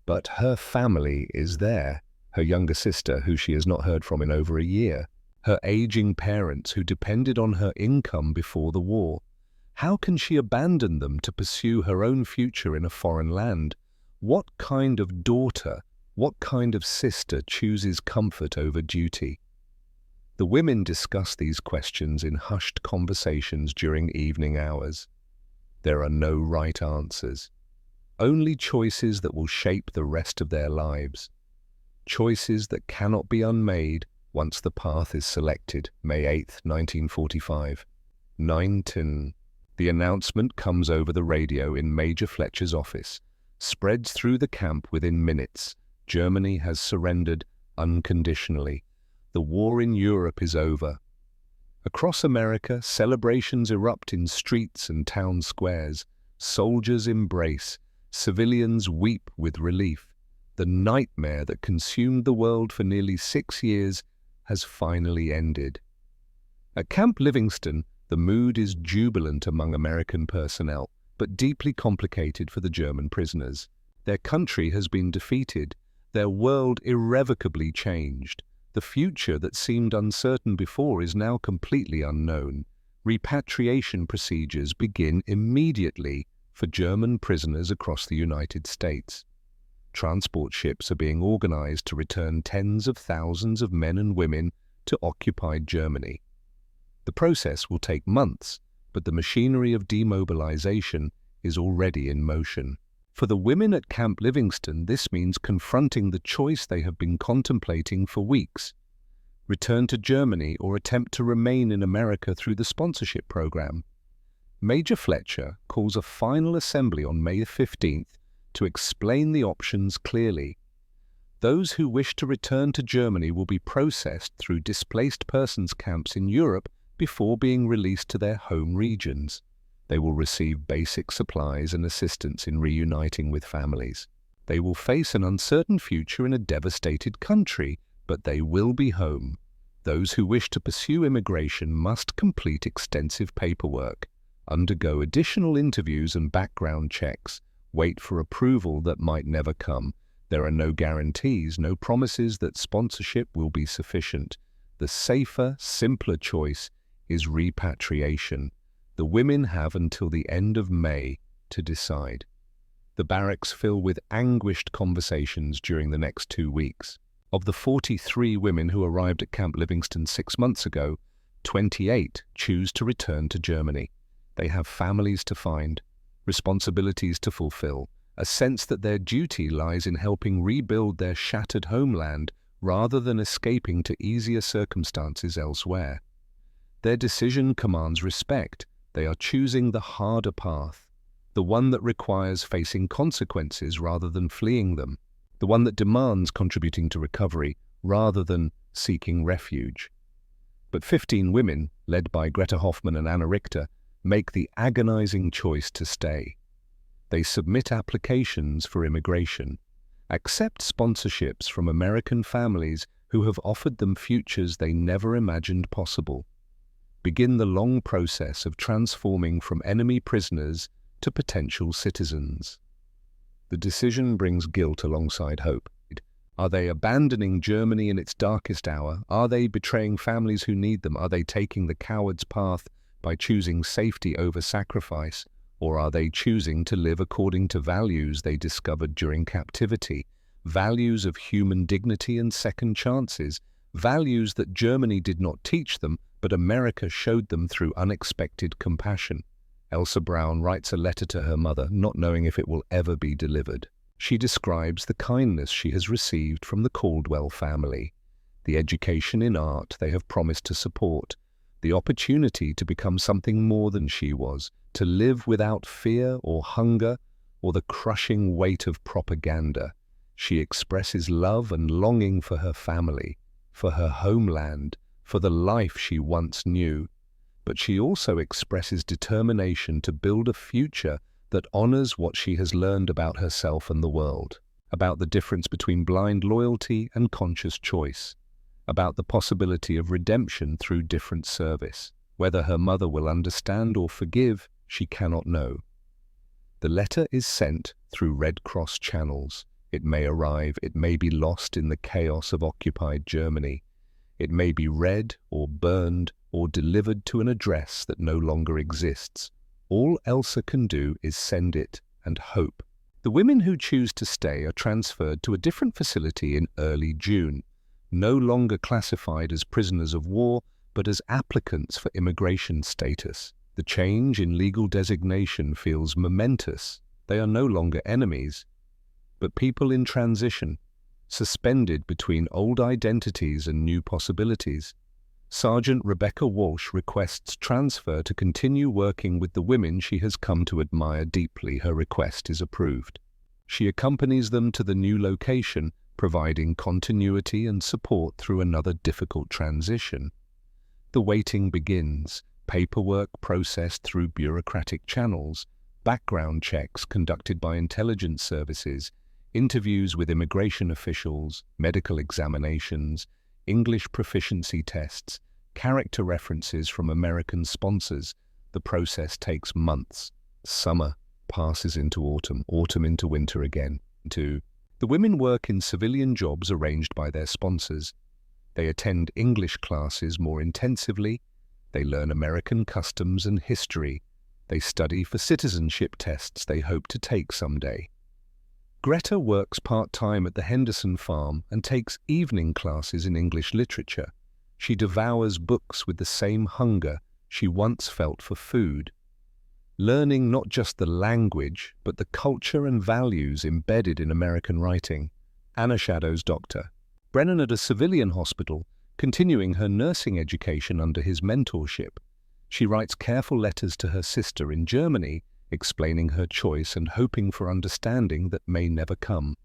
But her family is there, her younger sister, who she has not heard from in over a year, her aging parents who depended on her income before the war. How can she abandon them to pursue her own future in a foreign land? What kind of daughter, what kind of sister chooses comfort over duty? The women discuss these questions in hushed conversations during evening hours. There are no right answers, only choices that will shape the rest of their lives, choices that cannot be unmade once the path is selected. May 8, 1945. 9:10. The announcement comes over the radio in Major Fletcher's office, spreads through the camp within minutes. Germany has surrendered unconditionally. The war in Europe is over. Across America, celebrations erupt in streets and town squares. Soldiers embrace, civilians weep with relief. The nightmare that consumed the world for nearly 6 years has finally ended. At Camp Livingston, the mood is jubilant among American personnel, but deeply complicated for the German prisoners. Their country has been defeated, their world irrevocably changed. The future that seemed uncertain before is now completely unknown. Repatriation procedures begin immediately for German prisoners across the United States. Transport ships are being organized to return tens of thousands of men and women to occupied Germany. The process will take months, but the machinery of demobilization is already in motion. For the women at Camp Livingston, this means confronting the choice they have been contemplating for weeks: return to Germany or attempt to remain in America through the sponsorship program. Major Fletcher calls a final assembly on May 15th to explain the options clearly. Those who wish to return to Germany will be processed through displaced persons camps in Europe before being released to their home regions. They will receive basic supplies and assistance in reuniting with families. They will face an uncertain future in a devastated country, but they will be home. Those who wish to pursue immigration must complete extensive paperwork, undergo additional interviews and background checks, wait for approval that might never come. There are no guarantees, no promises that sponsorship will be sufficient. The safer, simpler choice is repatriation. The women have until the end of May to decide. The barracks fill with anguished conversations during the next 2 weeks. Of the 43 women who arrived at Camp Livingston 6 months ago, 28 choose to return to Germany. They have families to find, responsibilities to fulfill, a sense that their duty lies in helping rebuild their shattered homeland rather than escaping to easier circumstances elsewhere. Their decision commands respect. They are choosing the harder path, the one that requires facing consequences rather than fleeing them, the one that demands contributing to recovery rather than seeking refuge. But 15 women, led by Greta Hoffmann and Anna Richter, make the agonizing choice to stay. They submit applications for immigration, accept sponsorships from American families who have offered them futures they never imagined possible, begin the long process of transforming from enemy prisoners to potential citizens. The decision brings guilt alongside hope. Are they abandoning Germany in its darkest hour? Are they betraying families who need them? Are they taking the coward's path by choosing safety over sacrifice? Or are they choosing to live according to values they discovered during captivity? Values of human dignity and second chances. Values that Germany did not teach them, but America showed them through unexpected compassion. Elsa Brown writes a letter to her mother, not knowing if it will ever be delivered. She describes the kindness she has received from the Caldwell family, the education in art they have promised to support, the opportunity to become something more than she was, to live without fear or hunger or the crushing weight of propaganda. She expresses love and longing for her family, for her homeland, for the life she once knew. But she also expresses determination to build a future that honors what she has learned about herself and the world, about the difference between blind loyalty and conscious choice, about the possibility of redemption through different service. Whether her mother will understand or forgive, she cannot know. The letter is sent through Red Cross channels. It may arrive, it may be lost in the chaos of occupied Germany. It may be read or burned or delivered to an address that no longer exists. All Elsa can do is send it and hope. The women who choose to stay are transferred to a different facility in early June, no longer classified as prisoners of war, but as applicants for immigration status. The change in legal designation feels momentous. They are no longer enemies, but people in transition, suspended between old identities and new possibilities. Sergeant Rebecca Walsh requests transfer to continue working with the women she has come to admire deeply. Her request is approved. She accompanies them to the new location, providing continuity and support through another difficult transition. The waiting begins, paperwork processed through bureaucratic channels, background checks conducted by intelligence services, interviews with immigration officials, medical examinations, English proficiency tests, character references from American sponsors. The process takes months. Summer passes into autumn, autumn into winter again. The women work in civilian jobs arranged by their sponsors. They attend English classes more intensively. They learn American customs and history. They study for citizenship tests they hope to take someday. Greta works part-time at the Henderson farm and takes evening classes in English literature. She devours books with the same hunger she once felt for food, learning not just the language, but the culture and values embedded in American writing. Anna shadows Dr. Brennan at a civilian hospital, continuing her nursing education under his mentorship. She writes careful letters to her sister in Germany, explaining her choice and hoping for understanding that may never come.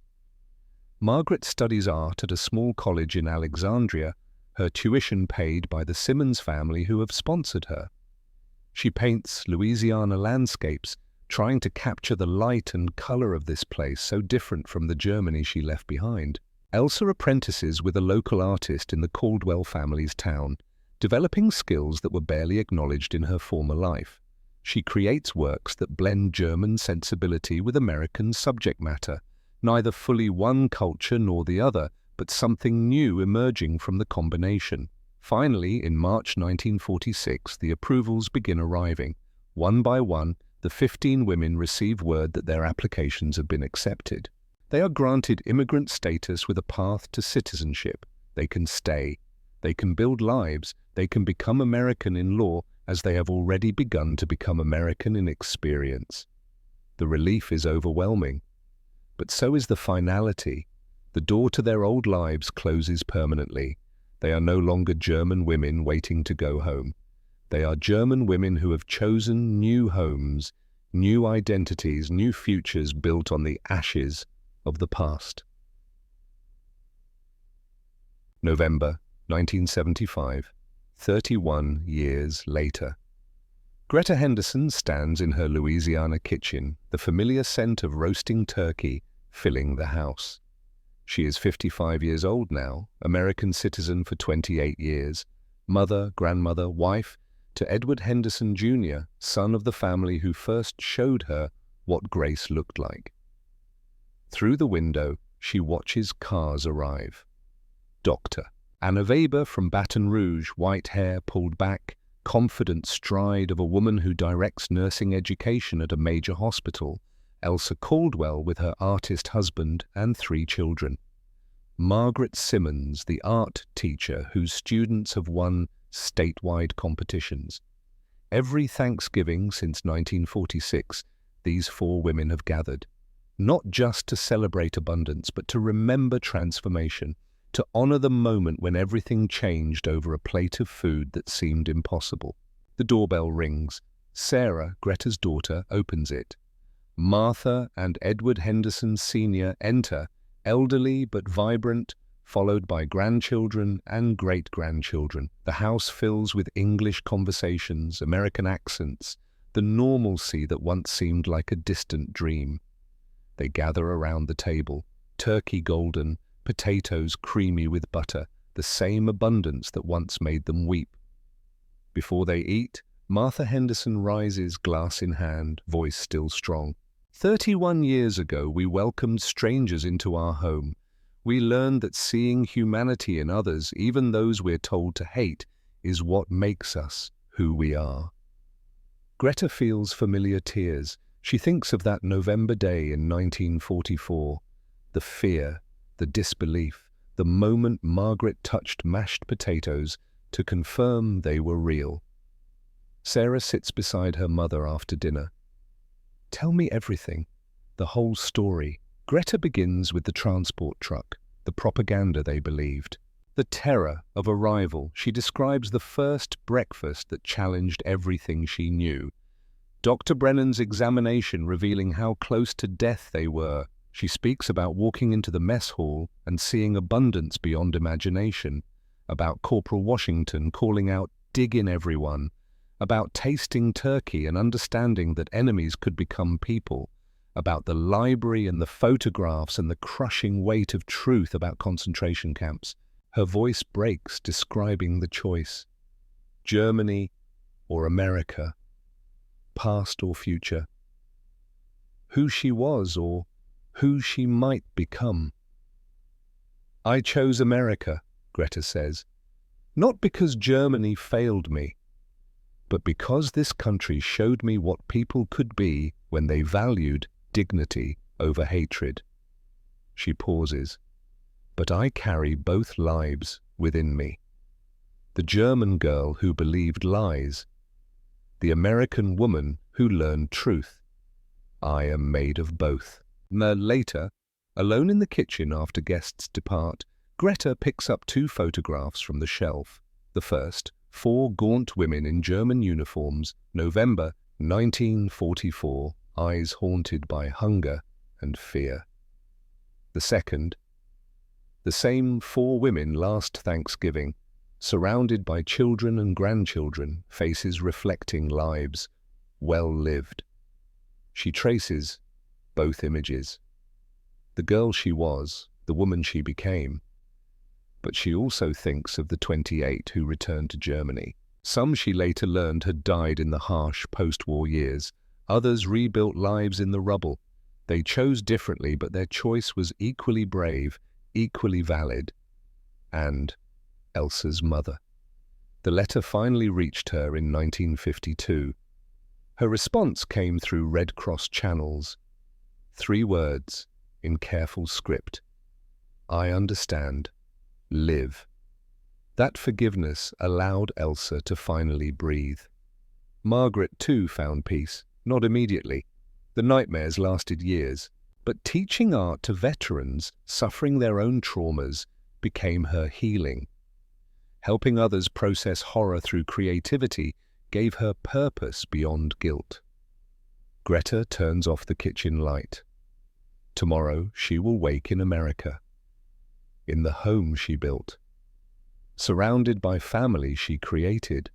Margaret studies art at a small college in Alexandria, her tuition paid by the Simmons family who have sponsored her. She paints Louisiana landscapes, trying to capture the light and color of this place so different from the Germany she left behind. Elsa apprentices with a local artist in the Caldwell family's town, developing skills that were barely acknowledged in her former life. She creates works that blend German sensibility with American subject matter, neither fully one culture nor the other, but something new emerging from the combination. Finally, in March 1946, the approvals begin arriving. One by one, the 15 women receive word that their applications have been accepted. They are granted immigrant status with a path to citizenship. They can stay. They can build lives. They can become American in law, as they have already begun to become American in experience. The relief is overwhelming. But so is the finality. The door to their old lives closes permanently. They are no longer German women waiting to go home. They are German women who have chosen new homes, new identities, new futures built on the ashes of the past. November 1975, 31 years later. Greta Henderson stands in her Louisiana kitchen, the familiar scent of roasting turkey filling the house. She is 55 years old now, American citizen for 28 years, mother, grandmother, wife to Edward Henderson Jr., son of the family who first showed her what grace looked like. Through the window, she watches cars arrive. Dr. Anna Weber from Baton Rouge, white hair pulled back, confident stride of a woman who directs nursing education at a major hospital. Elsa Caldwell with her artist husband and 3 children. Margaret Simmons, the art teacher whose students have won statewide competitions. Every Thanksgiving since 1946, these 4 women have gathered, not just to celebrate abundance, but to remember transformation, to honor the moment when everything changed over a plate of food that seemed impossible. The doorbell rings. Sarah, Greta's daughter, opens it. Martha and Edward Henderson Sr. enter, elderly but vibrant, followed by grandchildren and great-grandchildren. The house fills with English conversations, American accents, the normalcy that once seemed like a distant dream. They gather around the table, turkey golden, potatoes creamy with butter, the same abundance that once made them weep. Before they eat, Martha Henderson rises, glass in hand, voice still strong. 31 years ago, we welcomed strangers into our home. We learned that seeing humanity in others, even those we're told to hate, is what makes us who we are. Greta feels familiar tears. She thinks of that November day in 1944. The fear, the disbelief, the moment Margaret touched mashed potatoes to confirm they were real. Sarah sits beside her mother after dinner. Tell me everything, the whole story. Greta begins with the transport truck, the propaganda they believed. The terror of arrival. She describes the first breakfast that challenged everything she knew. Dr. Brennan's examination revealing how close to death they were. She speaks about walking into the mess hall and seeing abundance beyond imagination, about Corporal Washington calling out, "Dig in, everyone," about tasting turkey and understanding that enemies could become people, about the library and the photographs and the crushing weight of truth about concentration camps. Her voice breaks, describing the choice. Germany or America, past or future. Who she was or who she might become. I chose America, Greta says. Not because Germany failed me, but because this country showed me what people could be when they valued dignity over hatred. She pauses. But I carry both lives within me. The German girl who believed lies, the American woman who learned truth. I am made of both. Later, alone in the kitchen after guests depart, Greta picks up 2 photographs from the shelf. The first, 4 gaunt women in German uniforms, November 1944, eyes haunted by hunger and fear. The second, the same 4 women last Thanksgiving, surrounded by children and grandchildren, faces reflecting lives well lived. She traces both images. The girl she was, the woman she became. But she also thinks of the 28 who returned to Germany. Some she later learned had died in the harsh post-war years. Others rebuilt lives in the rubble. They chose differently, but their choice was equally brave, equally valid. And Elsa's mother. The letter finally reached her in 1952. Her response came through Red Cross channels. 3 words, in careful script. I understand. Live. That forgiveness allowed Elsa to finally breathe. Margaret, too, found peace, not immediately. The nightmares lasted years, but teaching art to veterans suffering their own traumas became her healing. Helping others process horror through creativity gave her purpose beyond guilt. Greta turns off the kitchen light. Tomorrow she will wake in America, in the home she built, surrounded by family she created,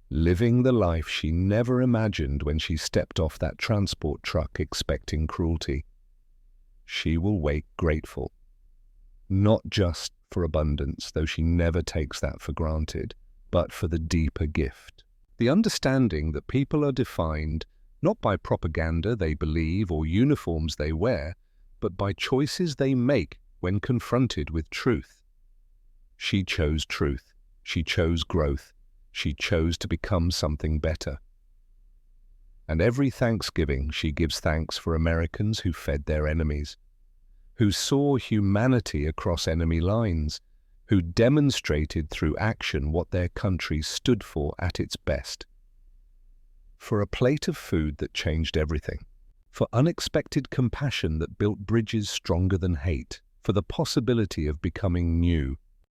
living the life she never imagined when she stepped off that transport truck expecting cruelty. She will wake grateful, not just for abundance, though she never takes that for granted, but for the deeper gift. The understanding that people are defined not by propaganda they believe or uniforms they wear, but by choices they make when confronted with truth. She chose truth. She chose growth. She chose to become something better. And every Thanksgiving she gives thanks for Americans who fed their enemies, who saw humanity across enemy lines, who demonstrated through action what their country stood for at its best. For a plate of food that changed everything, for unexpected compassion that built bridges stronger than hate, for the possibility of becoming new,